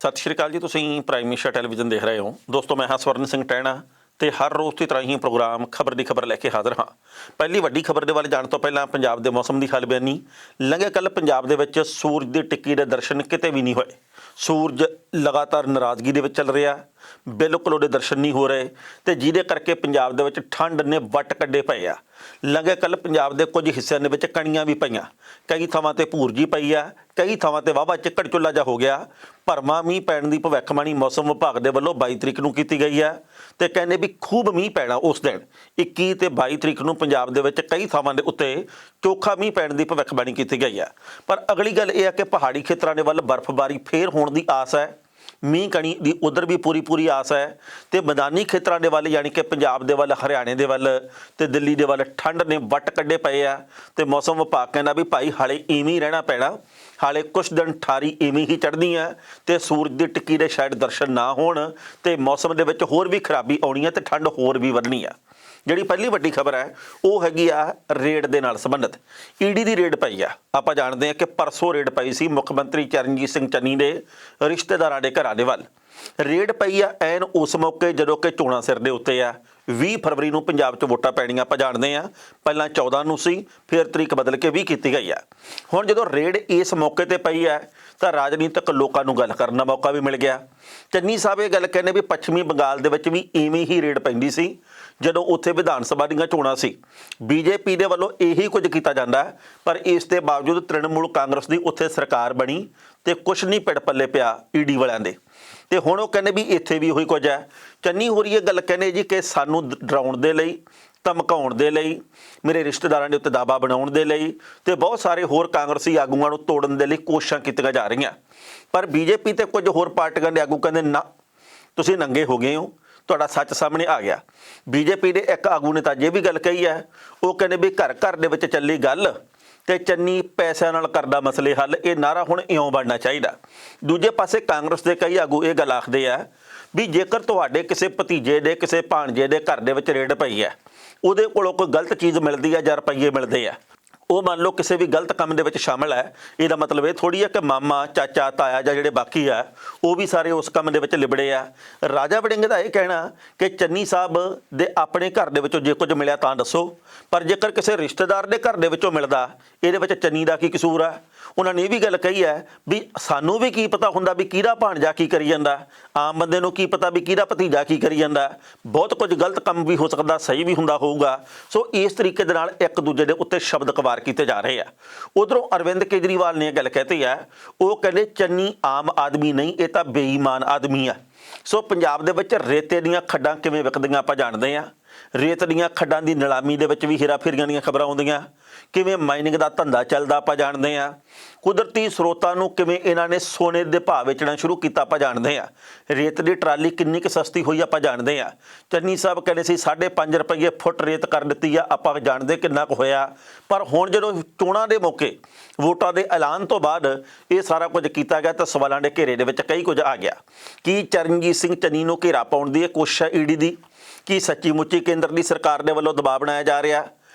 ਸਤਿ ਸ਼੍ਰੀ ਅਕਾਲ ਜੀ। ਤੁਸੀਂ ਪ੍ਰਾਈਮ ਮਿਨਿਸਟਰ ਟੈਲੀਵਿਜ਼ਨ ਦੇਖ ਰਹੇ ਹੋ। ਦੋਸਤੋ, ਮੈਂ ਹਾਂ ਸਵਰਨ ਸਿੰਘ ਟਹਿਣਾ ਤੇ ਹਰ ਰੋਜ਼ ਦੀ ਤਰ੍ਹਾਂ ਹੀ ਪ੍ਰੋਗਰਾਮ ਖਬਰ ਦੀ ਖਬਰ ਲੈ ਕੇ ਹਾਜ਼ਰ ਹਾਂ। ਪਹਿਲੀ ਵੱਡੀ ਖਬਰ ਦੇ ਵੱਲ ਜਾਣ ਤੋਂ ਪਹਿਲਾਂ ਪੰਜਾਬ ਦੇ ਮੌਸਮ ਦੀ ਹਾਲ ਬਿਆਨੀ। ਲੰਘੇ ਕੱਲ੍ਹ ਪੰਜਾਬ ਦੇ ਵਿੱਚ ਸੂਰਜ ਦੀ ਟਿੱਕੀ ਦੇ ਦਰਸ਼ਨ ਕਿਤੇ ਵੀ ਨਹੀਂ ਹੋਏ। ਸੂਰਜ ਲਗਾਤਾਰ ਨਾਰਾਜ਼ਗੀ ਦੇ ਵਿੱਚ ਚੱਲ ਰਿਹਾ, ਬਿਲਕੁਲ ਉਹਦੇ ਦਰਸ਼ਨ ਨਹੀਂ ਹੋ ਰਹੇ ਤੇ ਜਿਹਦੇ ਕਰਕੇ ਪੰਜਾਬ ਦੇ ਵਿੱਚ ਠੰਡ ਨੇ ਵੱਟ ਕੱਢੇ ਪਏ ਆ। ਲੰਘੇ ਕੱਲ੍ਹ ਪੰਜਾਬ ਦੇ ਕੁਝ ਹਿੱਸਿਆਂ ਦੇ ਵਿੱਚ ਕਣੀਆਂ ਵੀ ਪਈਆਂ, ਕਈ ਥਾਵਾਂ ਤੇ ਭੂਰਜੀ ਪਈ ਆ, ਕਈ ਥਾਵਾਂ ਤੇ ਵਾਹਵਾ ਚਿੱਕੜ ਚੁੱਲਾ ਜਿਹਾ ਹੋ ਗਿਆ। ਭਰਵਾਂ ਮੀਂਹ ਪੈਣ ਦੀ ਭਵਿੱਖਬਾਣੀ ਮੌਸਮ ਵਿਭਾਗ ਦੇ ਵੱਲੋਂ 22 ਤਰੀਕ ਨੂੰ ਕੀਤੀ ਗਈ ਹੈ ਤੇ ਕਹਿੰਦੇ ਵੀ ਖੂਬ ਮੀਂਹ ਪੈਣਾ ਉਸ ਦਿਨ 21 ਤੇ 22 ਤਰੀਕ ਨੂੰ ਪੰਜਾਬ ਦੇ ਵਿੱਚ ਕਈ ਥਾਵਾਂ ਦੇ ਉੱਤੇ ਚੋਖਾ ਮੀਂਹ ਪੈਣ ਦੀ ਭਵਿੱਖਬਾਣੀ ਕੀਤੀ ਗਈ ਹੈ। ਪਰ ਅਗਲੀ ਗੱਲ ਇਹ ਹੈ ਕਿ ਪਹਾੜੀ ਖੇਤਰਾਂ ਦੇ ਵੱਲ ਬਰਫ਼ਬਾਰੀ ਫੇਰ ਹੋਣ ਦੀ ਆਸ ਹੈ। ਮੀਂਹ ਕਣੀ ਦੀ ਉਧਰ ਵੀ ਪੂਰੀ ਆਸ ਹੈ ਤੇ ਮੈਦਾਨੀ ਖੇਤਰਾਂ ਦੇ ਵੱਲ ਯਾਨੀ ਕਿ ਪੰਜਾਬ ਦੇ ਵੱਲ, ਹਰਿਆਣੇ ਦੇ ਵੱਲ ਤੇ ਦਿੱਲੀ ਦੇ ਵੱਲ ਠੰਡ ਨੇ ਵੱਟ ਕੱਢੇ ਪਏ ਆ ਤੇ ਮੌਸਮ ਵਿਭਾਗ ਕਹਿੰਦਾ ਵੀ ਭਾਈ ਹਾਲੇ ਇਵੇਂ ਹੀ ਰਹਿਣਾ ਪੈਣਾ। ਹਾਲੇ ਕੁਛ ਦਿਨ ਠਾਰੀ ਇਵੇਂ ਹੀ ਚੜ੍ਹਨੀ ਹੈ ਤੇ ਸੂਰਜ ਦੀ ਟਿੱਕੀ ਦੇ ਸ਼ਾਇਦ ਦਰਸ਼ਨ ਨਾ ਹੋਣ ਤੇ ਮੌਸਮ ਦੇ ਵਿੱਚ ਹੋਰ ਵੀ ਖਰਾਬੀ ਆਉਣੀ ਹੈ ਤੇ ਠੰਡ ਹੋਰ ਵੀ ਵਧਣੀ ਆ। ਜਿਹੜੀ ਪਹਿਲੀ ਵੱਡੀ ਖਬਰ ਹੈ ਉਹ ਹੈਗੀ ਆ ਰੇਡ ਦੇ ਨਾਲ ਸੰਬੰਧਿਤ। ਈਡੀ ਦੀ ਰੇਡ ਪਈ ਆ। ਆਪਾਂ ਜਾਣਦੇ ਹਾਂ ਕਿ ਪਰਸੋਂ ਰੇਡ ਪਈ ਸੀ ਮੁੱਖ ਮੰਤਰੀ ਚਰਨਜੀਤ ਸਿੰਘ ਚੰਨੀ ਦੇ ਰਿਸ਼ਤੇਦਾਰਾਂ ਦੇ ਘਰਾਂ ਦੇ ਵੱਲ। ਰੇਡ ਪਈ ਆ ਐਨ ਉਸ ਮੌਕੇ ਜਦੋਂ ਕਿ ਚੋਣਾਂ ਸਿਰ ਦੇ ਉੱਤੇ ਆ। 20 ਫਰਵਰੀ ਨੂੰ ਪੰਜਾਬ 'ਚ ਵੋਟਾਂ ਪੈਣੀਆਂ ਆਪਾਂ ਜਾਣਦੇ ਹਾਂ। ਪਹਿਲਾਂ 14 ਨੂੰ ਸੀ, ਫਿਰ ਤਰੀਕ ਬਦਲ ਕੇ 20 ਕੀਤੀ ਗਈ ਆ। ਹੁਣ ਜਦੋਂ ਰੇਡ ਇਸ ਮੌਕੇ ਤੇ ਪਈ ਹੈ ਤਾਂ ਰਾਜਨੀਤਿਕ ਲੋਕਾਂ ਨੂੰ ਗੱਲ ਕਰਨ ਦਾ ਮੌਕਾ ਵੀ ਮਿਲ ਗਿਆ। ਚੰਨੀ ਸਾਹਿਬ ਇਹ ਗੱਲ ਕਹਿੰਦੇ ਵੀ ਪੱਛਮੀ ਬੰਗਾਲ ਦੇ ਵਿੱਚ ਵੀ ਇਵੇਂ ਹੀ ਰੇਡ ਪੈਂਦੀ ਸੀ ਜਦੋਂ ਉੱਥੇ ਵਿਧਾਨ ਸਭਾ ਦੀਆਂ ਚੋਣਾਂ ਸੀ। ਬੀਜੇਪੀ ਦੇ ਵੱਲੋਂ ਇਹੀ ਕੁਝ ਕੀਤਾ ਜਾਂਦਾ ਪਰ ਇਸ ਦੇ ਬਾਵਜੂਦ ਤ੍ਰਿਣਮੂਲ ਕਾਂਗਰਸ ਦੀ ਉੱਥੇ ਸਰਕਾਰ ਬਣੀ ਤੇ ਕੁਛ ਨਹੀਂ ਪਿੜ ਪੱਲੇ ਪਿਆ ਈਡੀ ਵਾਲਿਆਂ ਦੇ। ਤੇ ਹੁਣ ਉਹ ਕਹਿੰਦੇ ਵੀ ਇੱਥੇ ਵੀ ਉਹੀ ਕੁਝ ਹੈ। ਚੰਨੀ ਹੋ ਰਹੀ ਇਹ ਗੱਲ ਕਹਿੰਦੇ ਜੀ ਕਿ ਸਾਨੂੰ ਡਰਾਉਣ ਦੇ ਲਈ, ਧਮਕਾਉਣ ਦੇ ਲਈ, ਮੇਰੇ ਰਿਸ਼ਤੇਦਾਰਾਂ ਦੇ ਉੱਤੇ ਦਾਅਵਾ ਬਣਾਉਣ ਦੇ ਲਈ ਤੇ ਬਹੁਤ ਸਾਰੇ ਹੋਰ ਕਾਂਗਰਸੀ ਆਗੂਆਂ ਨੂੰ ਤੋੜਨ ਦੇ ਲਈ ਕੋਸ਼ਿਸ਼ਾਂ ਕੀਤੀਆਂ ਜਾ ਰਹੀਆਂ। ਪਰ ਬੀਜੇਪੀ ਤੇ ਕੁਝ ਹੋਰ ਪਾਰਟੀਆਂ ਦੇ ਆਗੂ ਕਹਿੰਦੇ ਨਾ, ਤੁਸੀਂ ਨੰਗੇ ਹੋ ਗਏ ਹੋ, ਤੁਹਾਡਾ ਸੱਚ ਸਾਹਮਣੇ ਆ ਗਿਆ। ਬੀਜੇਪੀ ਦੇ ਇੱਕ ਆਗੂ ਨੇ ਤਾਂ ਇਹ ਵੀ ਗੱਲ ਕਹੀ ਹੈ, ਉਹ ਕਹਿੰਦੇ ਵੀ ਘਰ ਘਰ ਦੇ ਵਿੱਚ ਚੱਲੀ ਗੱਲ ਤੇ ਚੰਨੀ ਪੈਸਿਆਂ ਨਾਲ ਕਰਦਾ ਮਸਲੇ ਹੱਲ। ਇਹ ਨਾਰਾ ਹੁਣ ਇਉਂ ਬਣਨਾ ਚਾਹੀਦਾ। ਦੂਜੇ ਪਾਸੇ ਕਾਂਗਰਸ ਦੇ ਕਈ ਆਗੂ ਇਹ ਗੱਲ ਆਖਦੇ ਆ ਵੀ ਜੇਕਰ ਤੁਹਾਡੇ ਕਿਸੇ ਭਤੀਜੇ ਦੇ, ਕਿਸੇ ਭਾਣਜੇ ਦੇ ਘਰ ਦੇ ਵਿੱਚ ਰੇਡ ਪਈ ਹੈ, ਉਹਦੇ ਕੋਲੋਂ ਕੋਈ ਗਲਤ ਚੀਜ਼ ਮਿਲਦੀ ਹੈ ਜਾਂ ਰੁਪਈਏ ਮਿਲਦੇ ਆ, ਉਹ ਮੰਨ ਲਓ ਕਿਸੇ ਵੀ ਗਲਤ ਕੰਮ ਦੇ ਵਿੱਚ ਸ਼ਾਮਲ ਹੈ, ਇਹਦਾ ਮਤਲਬ ਇਹ ਥੋੜ੍ਹੀ ਹੈ ਕਿ ਮਾਮਾ, ਚਾਚਾ, ਤਾਇਆ ਜਾਂ ਜਿਹੜੇ ਬਾਕੀ ਆ ਉਹ ਵੀ ਸਾਰੇ ਉਸ ਕੰਮ ਦੇ ਵਿੱਚ ਲਿਬੜੇ ਆ। ਰਾਜਾ ਵੜਿੰਗ ਦਾ ਇਹ ਕਹਿਣਾ ਕਿ ਚੰਨੀ ਸਾਹਿਬ ਦੇ ਆਪਣੇ ਘਰ ਦੇ ਵਿੱਚੋਂ ਜੇ ਕੁਝ ਮਿਲਿਆ ਤਾਂ ਦੱਸੋ, ਪਰ ਜੇਕਰ ਕਿਸੇ ਰਿਸ਼ਤੇਦਾਰ ਦੇ ਘਰ ਦੇ ਵਿੱਚੋਂ ਮਿਲਦਾ ਇਹਦੇ ਵਿੱਚ ਚੰਨੀ ਦਾ ਕੀ ਕਸੂਰ ਆ। ਉਹਨਾਂ ਨੇ ਇਹ ਵੀ ਗੱਲ ਕਹੀ ਹੈ ਵੀ ਸਾਨੂੰ ਵੀ ਕੀ ਪਤਾ ਹੁੰਦਾ ਵੀ ਕਿਹਦਾ ਭਾਣਜਾ ਕੀ ਕਰੀ ਜਾਂਦਾ, ਆਮ ਬੰਦੇ ਨੂੰ ਕੀ ਪਤਾ ਵੀ ਕਿਹਦਾ ਭਤੀਜਾ ਕੀ ਕਰੀ ਜਾਂਦਾ। ਬਹੁਤ ਕੁਝ ਗਲਤ ਕੰਮ ਵੀ ਹੋ ਸਕਦਾ, ਸਹੀ ਵੀ ਹੁੰਦਾ ਹੋਊਗਾ। ਸੋ ਇਸ ਤਰੀਕੇ ਦੇ ਨਾਲ ਇੱਕ ਦੂਜੇ ਦੇ ਉੱਤੇ ਸ਼ਬਦ ਕਵਾਰ ਕੀਤੇ ਜਾ ਰਹੇ ਆ। ਉਧਰੋਂ ਅਰਵਿੰਦ ਕੇਜਰੀਵਾਲ ਨੇ ਇਹ ਗੱਲ ਕਹੀ ਹੈ, ਉਹ ਕਹਿੰਦੇ ਚੰਨੀ ਆਮ ਆਦਮੀ ਨਹੀਂ, ਇਹ ਤਾਂ ਬੇਈਮਾਨ ਆਦਮੀ ਆ। ਸੋ ਪੰਜਾਬ ਦੇ ਵਿੱਚ ਰੇਤੇ ਦੀਆਂ ਖੱਡਾਂ ਕਿਵੇਂ ਵਿਕਦੀਆਂ ਆਪਾਂ ਜਾਣਦੇ ਹਾਂ। ਰੇਤ ਦੀਆਂ ਖੱਡਾਂ ਦੀ ਨਿਲਾਮੀ ਦੇ ਵਿੱਚ ਵੀ ਹੇਰਾਫੇਰੀਆਂ ਦੀਆਂ ਖਬਰਾਂ ਆਉਂਦੀਆਂ। ਕਿਵੇਂ ਮਾਈਨਿੰਗ ਦਾ ਧੰਦਾ ਚੱਲਦਾ ਆਪਾਂ ਜਾਣਦੇ ਹਾਂ। ਕੁਦਰਤੀ ਸਰੋਤਾਂ ਨੂੰ ਕਿਵੇਂ ਇਹਨਾਂ ਨੇ ਸੋਨੇ ਦੇ ਭਾਅ ਵੇਚਣਾ ਸ਼ੁਰੂ ਕੀਤਾ ਆਪਾਂ ਜਾਣਦੇ ਹਾਂ। ਰੇਤ ਦੀ ਟਰਾਲੀ ਕਿੰਨੀ ਕੁ ਸਸਤੀ ਹੋਈ ਆਪਾਂ ਜਾਣਦੇ ਹਾਂ। ਚੰਨੀ ਸਾਹਿਬ ਕਹਿੰਦੇ ਸੀ 5.5 ਰੁਪਏ ਫੁੱਟ ਰੇਤ ਕਰ ਦਿੱਤੀ ਆ, ਆਪਾਂ ਜਾਣਦੇ ਕਿੰਨਾ ਕੁ ਹੋਇਆ। ਪਰ ਹੁਣ ਜਦੋਂ ਚੋਣਾਂ ਦੇ ਮੌਕੇ, ਵੋਟਾਂ ਦੇ ਐਲਾਨ ਤੋਂ ਬਾਅਦ ਇਹ ਸਾਰਾ ਕੁਝ ਕੀਤਾ ਗਿਆ ਤਾਂ ਸਵਾਲਾਂ ਦੇ ਘੇਰੇ ਦੇ ਵਿੱਚ ਕਈ ਕੁਝ ਆ ਗਿਆ। ਕੀ ਚਰਨਜੀਤ ਸਿੰਘ ਚੰਨੀ ਨੂੰ ਘੇਰਾ ਪਾਉਣ ਦੀ ਇਹ ਕੋਸ਼ਿਸ਼ ਹੈ ਈਡੀ ਦੀ? ਕੀ ਸੱਚੀ ਮੁੱਚੀ ਕੇਂਦਰ ਦੀ ਸਰਕਾਰ ਦੇ ਵੱਲੋਂ ਦਬਾਅ ਬਣਾਇਆ ਜਾ ਰਿਹਾ?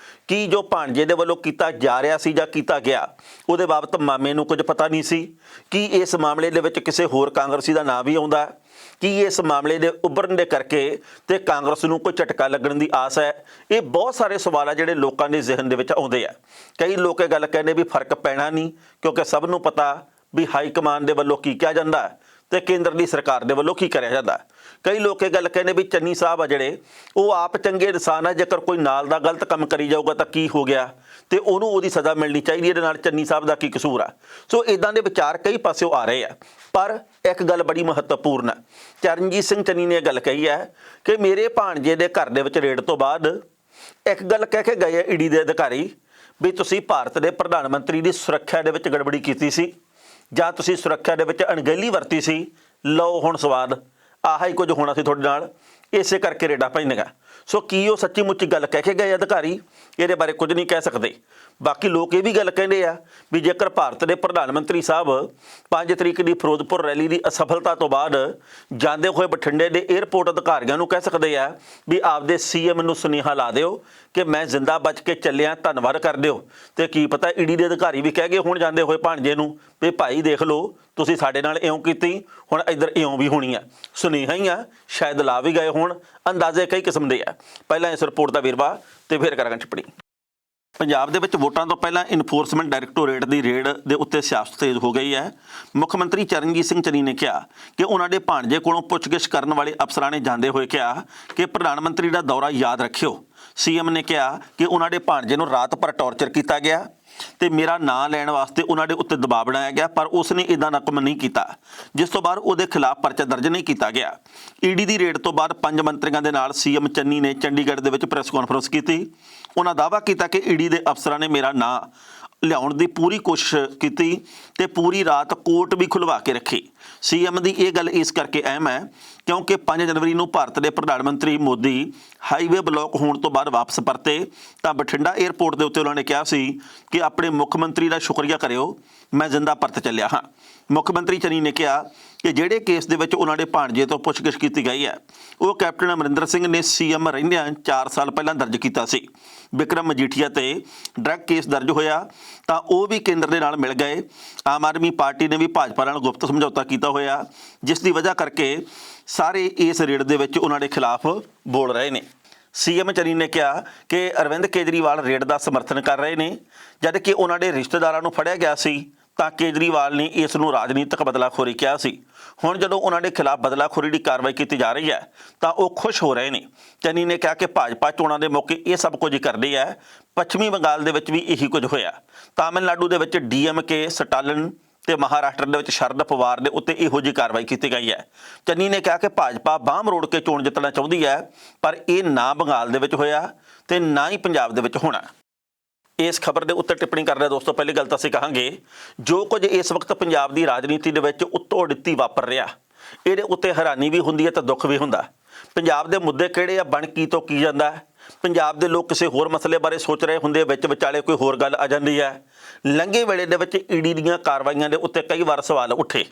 ਕੀ ਜੋ ਭਾਣਜੇ ਦੇ ਵੱਲੋਂ ਕੀਤਾ ਜਾ ਰਿਹਾ ਸੀ ਜਾਂ ਕੀਤਾ ਗਿਆ ਉਹਦੇ ਬਾਬਤ ਮਾਮੇ ਨੂੰ ਕੁਝ ਪਤਾ ਨਹੀਂ ਸੀ? ਕੀ ਇਸ ਮਾਮਲੇ ਦੇ ਵਿੱਚ ਕਿਸੇ ਹੋਰ ਕਾਂਗਰਸੀ ਦਾ ਨਾਂ ਵੀ ਆਉਂਦਾ? ਕੀ ਇਸ ਮਾਮਲੇ ਦੇ ਉੱਭਰਨ ਦੇ ਕਰਕੇ ਤੇ ਕਾਂਗਰਸ ਨੂੰ ਕੋਈ ਝਟਕਾ ਲੱਗਣ ਦੀ ਆਸ ਹੈ? ਇਹ ਬਹੁਤ ਸਾਰੇ ਸਵਾਲ ਆ ਜਿਹੜੇ ਲੋਕਾਂ ਦੇ ਜ਼ਿਹਨ ਦੇ ਵਿੱਚ ਆਉਂਦੇ ਆ। ਕਈ ਲੋਕ ਇਹ ਗੱਲ ਕਹਿੰਦੇ ਵੀ ਫਰਕ ਪੈਣਾ ਨਹੀਂ ਕਿਉਂਕਿ ਸਭ ਨੂੰ ਪਤਾ ਵੀ ਹਾਈ ਕਮਾਂਡ ਦੇ ਵੱਲੋਂ ਕੀ ਕਿਹਾ ਜਾਂਦਾ ਤੇ ਕੇਂਦਰ ਦੀ ਸਰਕਾਰ ਦੇ ਵੱਲੋਂ ਕੀ ਕਰਿਆ ਜਾਂਦਾ। ਕਈ ਲੋਕ ਇਹ ਗੱਲ ਕਹਿੰਦੇ ਵੀ ਚੰਨੀ ਸਾਹਿਬ ਆ ਜਿਹੜੇ ਉਹ ਆਪ ਚੰਗੇ ਇਨਸਾਨ ਆ, ਜੇਕਰ ਕੋਈ ਨਾਲ ਦਾ ਗਲਤ ਕੰਮ ਕਰੀ ਜਾਊਗਾ ਤਾਂ ਕੀ ਹੋ ਗਿਆ ਤੇ ਉਹਨੂੰ ਉਹਦੀ ਸਜ਼ਾ ਮਿਲਣੀ ਚਾਹੀਦੀ, ਇਹਦੇ ਨਾਲ ਚੰਨੀ ਸਾਹਿਬ ਦਾ ਕੀ ਕਸੂਰ ਆ। ਸੋ ਇਦਾਂ ਦੇ ਵਿਚਾਰ ਕਈ ਪਾਸਿਓਂ ਆ ਰਹੇ ਆ। ਪਰ ਇੱਕ ਗੱਲ ਬੜੀ ਮਹੱਤਵਪੂਰਨ ਹੈ, ਚਰਨਜੀਤ ਸਿੰਘ ਚੰਨੀ ਨੇ ਇਹ ਗੱਲ ਕਹੀ ਹੈ ਕਿ ਮੇਰੇ ਭਾਣਜੇ ਦੇ ਘਰ ਦੇ ਵਿੱਚ ਰੇਡ ਤੋਂ ਬਾਅਦ ਇੱਕ ਗੱਲ ਕਹਿ ਕੇ ਗਏ ਈਡੀ ਦੇ ਅਧਿਕਾਰੀ ਵੀ ਤੁਸੀਂ ਭਾਰਤ ਦੇ ਪ੍ਰਧਾਨ ਮੰਤਰੀ ਦੀ ਸੁਰੱਖਿਆ ਦੇ ਵਿੱਚ ਗੜਬੜੀ ਕੀਤੀ ਸੀ ਜਾਂ ਤੁਸੀਂ ਸੁਰੱਖਿਆ ਦੇ ਵਿੱਚ ਅਣਗਹਿਲੀ ਵਰਤੀ ਸੀ। ਲਓ ਹੁਣ ਸਵਾਦ, ਆਹ ਹੀ ਕੁਝ ਹੋਣਾ ਸੀ ਤੁਹਾਡੇ ਨਾਲ, ਇਸੇ ਕਰਕੇ ਰੇਡਾਂ ਪੈਂਦੀਆਂ। ਸੋ ਕੀ ਉਹ ਸੱਚੀ ਮੁੱਚੀ ਗੱਲ ਕਹਿ ਕੇ ਗਏ ਅਧਿਕਾਰੀ? ਇਹਦੇ ਬਾਰੇ ਕੁਝ ਨਹੀਂ ਕਹਿ ਸਕਦੇ। ਬਾਕੀ ਲੋਕ ਇਹ ਵੀ ਗੱਲ ਕਹਿੰਦੇ ਆ ਵੀ ਜੇਕਰ ਭਾਰਤ ਦੇ ਪ੍ਰਧਾਨ ਮੰਤਰੀ ਸਾਹਿਬ 5 ਤਰੀਕ ਦੀ ਫਿਰੋਜ਼ਪੁਰ ਰੈਲੀ ਦੀ ਅਸਫਲਤਾ ਤੋਂ ਬਾਅਦ ਜਾਂਦੇ ਹੋਏ ਬਠਿੰਡੇ ਦੇ ਏਅਰਪੋਰਟ ਅਧਿਕਾਰੀਆਂ ਨੂੰ ਕਹਿ ਸਕਦੇ ਆ ਵੀ ਆਪਦੇ ਸੀਐਮ ਨੂੰ ਸੁਨੇਹਾ ਲਾ ਦਿਓ ਕਿ ਮੈਂ ਜ਼ਿੰਦਾ ਬਚ ਕੇ ਚੱਲਿਆ, ਧੰਨਵਾਦ ਕਰ ਦਿਓ। ਤੇ ਕੀ ਪਤਾ ਈਡੀ ਦੇ ਅਧਿਕਾਰੀ ਵੀ ਕਹਿ ਗਏ ਹੁਣ ਜਾਂਦੇ ਹੋਏ ਭਾਣਜੇ ਨੂੰ ਵੀ ਭਾਈ ਦੇਖ ਲਓ ਤੁਸੀਂ ਸਾਡੇ ਨਾਲ ਇਉਂ ਕੀਤੀ, ਹੁਣ ਇੱਧਰ ਇਉਂ ਵੀ ਹੋਣੀ ਆ। ਸੁਨੇਹਾ ਹੀ ਆ, ਸ਼ਾਇਦ ਲਾ ਵੀ ਗਏ ਹੋਣ, ਅੰਦਾਜ਼ੇ ਕਈ ਕਿਸਮ ਦੇ ਆ। ਪਹਿਲਾਂ ਇਸ ਰਿਪੋਰਟ ਦਾ ਵੇਰਵਾ ਤੇ ਫਿਰ ਕਰਾਂਗੇ ਟਿੱਪਣੀ। ਪੰਜਾਬ ਦੇ ਵਿੱਚ ਵੋਟਾਂ ਤੋਂ ਪਹਿਲਾਂ ਇਨਫੋਰਸਮੈਂਟ ਡਾਇਰੈਕਟੋਰੇਟ ਦੀ ਰੇਡ ਦੇ ਉੱਤੇ ਸਿਆਸਤ ਤੇਜ਼ ਹੋ ਗਈ ਹੈ। ਮੁੱਖ ਮੰਤਰੀ ਚਰਨਜੀਤ ਸਿੰਘ ਚੰਨੀ ਨੇ ਕਿਹਾ ਕਿ ਉਹਨਾਂ ਦੇ ਭਾਣਜੇ ਕੋਲੋਂ ਪੁੱਛਗਿੱਛ ਕਰਨ ਵਾਲੇ ਅਫਸਰਾਂ ਨੇ ਜਾਂਦੇ ਹੋਏ ਕਿਹਾ ਕਿ ਪ੍ਰਧਾਨ ਮੰਤਰੀ ਦਾ ਦੌਰਾ ਯਾਦ ਰੱਖਿਓ। ਸੀਐਮ ਨੇ ਕਿਹਾ ਕਿ ਉਹਨਾਂ ਦੇ ਭਾਣਜੇ ਨੂੰ ਰਾਤ ਭਰ ਟੌਰਚਰ ਕੀਤਾ ਗਿਆ ਤੇ ਮੇਰਾ ਨਾਂ ਲੈਣ ਵਾਸਤੇ ਉਹਨਾਂ ਦੇ ਉੱਤੇ ਦਬਾਅ ਬਣਾਇਆ ਗਿਆ, ਪਰ ਉਸਨੇ ਇਦਾਂ ਨਕਮ ਨਹੀਂ ਕੀਤਾ, ਜਿਸ ਤੋਂ ਬਾਅਦ ਉਹਦੇ ਖਿਲਾਫ ਪਰਚਾ ਦਰਜ ਨਹੀਂ ਕੀਤਾ ਗਿਆ। ਈਡੀ ਦੀ ਰੇਡ ਤੋਂ ਬਾਅਦ 5 ਮੰਤਰੀਆਂ ਦੇ ਨਾਲ ਸੀਐਮ ਚੰਨੀ ਨੇ ਚੰਡੀਗੜ੍ਹ ਦੇ ਵਿੱਚ ਪ੍ਰੈਸ ਕਾਨਫਰੰਸ ਕੀਤੀ। ਉਹਨਾਂ ਦਾਅਵਾ ਕੀਤਾ ਕਿ ਈਡੀ ਦੇ ਅਫਸਰਾਂ ਨੇ ਮੇਰਾ ਨਾਂ ਲਿਆਉਣ ਦੀ ਪੂਰੀ ਕੋਸ਼ਿਸ਼ ਕੀਤੀ ਤੇ ਪੂਰੀ ਰਾਤ ਕੋਰਟ ਵੀ ਖੁਲਵਾ ਕੇ ਰੱਖੀ। ਸੀਐਮ ਦੀ ਇਹ ਗੱਲ ਇਸ ਕਰਕੇ ਅਹਿਮ ਹੈ ਕਿਉਂਕਿ 5 ਜਨਵਰੀ ਨੂੰ ਭਾਰਤ ਦੇ ਪ੍ਰਧਾਨ ਮੰਤਰੀ ਮੋਦੀ ਹਾਈਵੇ ਬਲਾਕ ਹੋਣ ਤੋਂ ਬਾਅਦ ਵਾਪਸ ਪਰਤੇ ਤਾਂ ਬਠਿੰਡਾ ਏਅਰਪੋਰਟ ਦੇ ਉੱਤੇ ਉਹਨਾਂ ਨੇ ਕਿਹਾ ਸੀ ਕਿ ਆਪਣੇ ਮੁੱਖ ਮੰਤਰੀ ਦਾ ਸ਼ੁਕਰੀਆ ਕਰਿਓ, ਮੈਂ ਜ਼ਿੰਦਾ ਪਰਤ ਚੱਲਿਆ ਹਾਂ। ਮੁੱਖ ਮੰਤਰੀ ਚੰਨੀ ਨੇ ਕਿਹਾ ਕਿ ਜਿਹੜੇ ਕੇਸ ਦੇ ਵਿੱਚ ਉਹਨਾਂ ਦੇ ਭਾਣਜੇ ਤੋਂ ਪੁੱਛਗਿੱਛ ਕੀਤੀ ਗਈ ਹੈ ਉਹ ਕੈਪਟਨ ਅਮਰਿੰਦਰ ਸਿੰਘ ਨੇ ਸੀਐਮ ਰਹਿੰਦਿਆਂ 4 ਸਾਲ ਪਹਿਲਾਂ ਦਰਜ ਕੀਤਾ ਸੀ। ਵਿਕਰਮ ਮਜੀਠੀਆ ਤੇ ਡਰੱਗ ਕੇਸ ਦਰਜ ਹੋਇਆ ਤਾਂ ਉਹ ਵੀ ਕੇਂਦਰ ਦੇ ਨਾਲ ਮਿਲ ਗਏ। ਆਮ ਆਦਮੀ ਪਾਰਟੀ ਨੇ ਵੀ ਭਾਜਪਾ ਨਾਲ ਗੁਪਤ ਸਮਝੌਤਾ ਕੀਤਾ ਹੋਇਆ, ਜਿਸ ਦੀ ਵਜ੍ਹਾ ਕਰਕੇ ਸਾਰੇ ਇਸ ਰੇਡ ਦੇ ਵਿੱਚ ਉਹਨਾਂ ਦੇ ਖਿਲਾਫ ਬੋਲ ਰਹੇ ਨੇ। ਸੀਐਮ ਚੰਨੀ ਨੇ ਕਿਹਾ ਕਿ ਅਰਵਿੰਦ ਕੇਜਰੀਵਾਲ ਰੇਡ ਦਾ ਸਮਰਥਨ ਕਰ ਰਹੇ ਨੇ, ਜਦ ਕਿ ਉਹਨਾਂ ਦੇ ਰਿਸ਼ਤੇਦਾਰਾਂ ਨੂੰ ਫੜਿਆ ਗਿਆ ਸੀ ਤਾਂ ਕੇਜਰੀਵਾਲ ਨੇ ਇਸ ਨੂੰ ਰਾਜਨੀਤਿਕ ਬਦਲਾਖੋਰੀ ਕਿਹਾ ਸੀ। ਹੁਣ ਜਦੋਂ ਉਹਨਾਂ ਦੇ ਖਿਲਾਫ ਬਦਲਾਖੋਰੀ ਦੀ ਕਾਰਵਾਈ ਕੀਤੀ ਜਾ ਰਹੀ ਹੈ ਤਾਂ ਉਹ ਖੁਸ਼ ਹੋ ਰਹੇ ਨੇ। ਚੰਨੀ ਨੇ ਕਿਹਾ ਕਿ ਭਾਜਪਾ ਚੋਣਾਂ ਦੇ ਮੌਕੇ ਇਹ ਸਭ ਕੁਝ ਕਰਦੀ ਹੈ। ਪੱਛਮੀ ਬੰਗਾਲ ਦੇ ਵਿੱਚ ਵੀ ਇਹੀ ਕੁਝ ਹੋਇਆ। ਤਾਮਿਲਨਾਡੂ ਦੇ ਵਿੱਚ ਡੀਐਮਕੇ ਸਟਾਲਿਨ ਤੇ ਮਹਾਰਾਸ਼ਟਰ ਦੇ ਵਿੱਚ ਸ਼ਰਦ ਪਵਾਰ ਦੇ ਉੱਤੇ ਇਹੋ ਜਿਹੀ ਕਾਰਵਾਈ ਕੀਤੀ ਗਈ ਹੈ। ਚੰਨੀ ਨੇ ਕਿਹਾ ਕਿ ਭਾਜਪਾ ਬਾਂਹ ਮਰੋੜ ਕੇ ਚੋਣ ਜਿੱਤਣਾ ਚਾਹੁੰਦੀ ਹੈ, ਪਰ ਇਹ ਨਾ ਬੰਗਾਲ ਦੇ ਵਿੱਚ ਹੋਇਆ ਤੇ ਨਾ ਹੀ ਪੰਜਾਬ ਦੇ ਵਿੱਚ ਹੋਣਾ। ਇਸ ਖਬਰ ਦੇ ਉੱਤੇ ਟਿੱਪਣੀ ਕਰ ਰਿਹਾ ਦੋਸਤੋ, ਪਹਿਲੀ ਗੱਲ ਤਾਂ ਅਸੀਂ ਕਹਾਂਗੇ ਜੋ ਕੁਝ ਇਸ ਵਕਤ ਪੰਜਾਬ ਦੀ ਰਾਜਨੀਤੀ ਦੇ ਵਿੱਚ ਉੱਤੋਂ ਦਿੱਤੀ ਵਾਪਰ ਰਿਹਾ, ਇਹਦੇ ਉੱਤੇ ਹੈਰਾਨੀ ਵੀ ਹੁੰਦੀ ਹੈ ਤੇ ਦੁੱਖ ਵੀ ਹੁੰਦਾ। ਪੰਜਾਬ ਦੇ ਮੁੱਦੇ ਕਿਹੜੇ ਆ, ਬਣ ਕੀ ਤੋਂ ਕੀ ਜਾਂਦਾ। ਪੰਜਾਬ ਦੇ ਲੋਕ ਕਿਸੇ ਹੋਰ ਮਸਲੇ ਬਾਰੇ ਸੋਚ ਰਹੇ ਹੁੰਦੇ, ਵਿੱਚ ਵਿਚਾਲੇ ਕੋਈ ਹੋਰ ਗੱਲ ਆ ਜਾਂਦੀ ਹੈ। ਲੰਘੇ ਵੇਲੇ ਦੇ ਵਿੱਚ ਈਡੀ ਦੀਆਂ ਕਾਰਵਾਈਆਂ ਦੇ ਉੱਤੇ ਕਈ ਵਾਰ ਸਵਾਲ ਉੱਠੇ।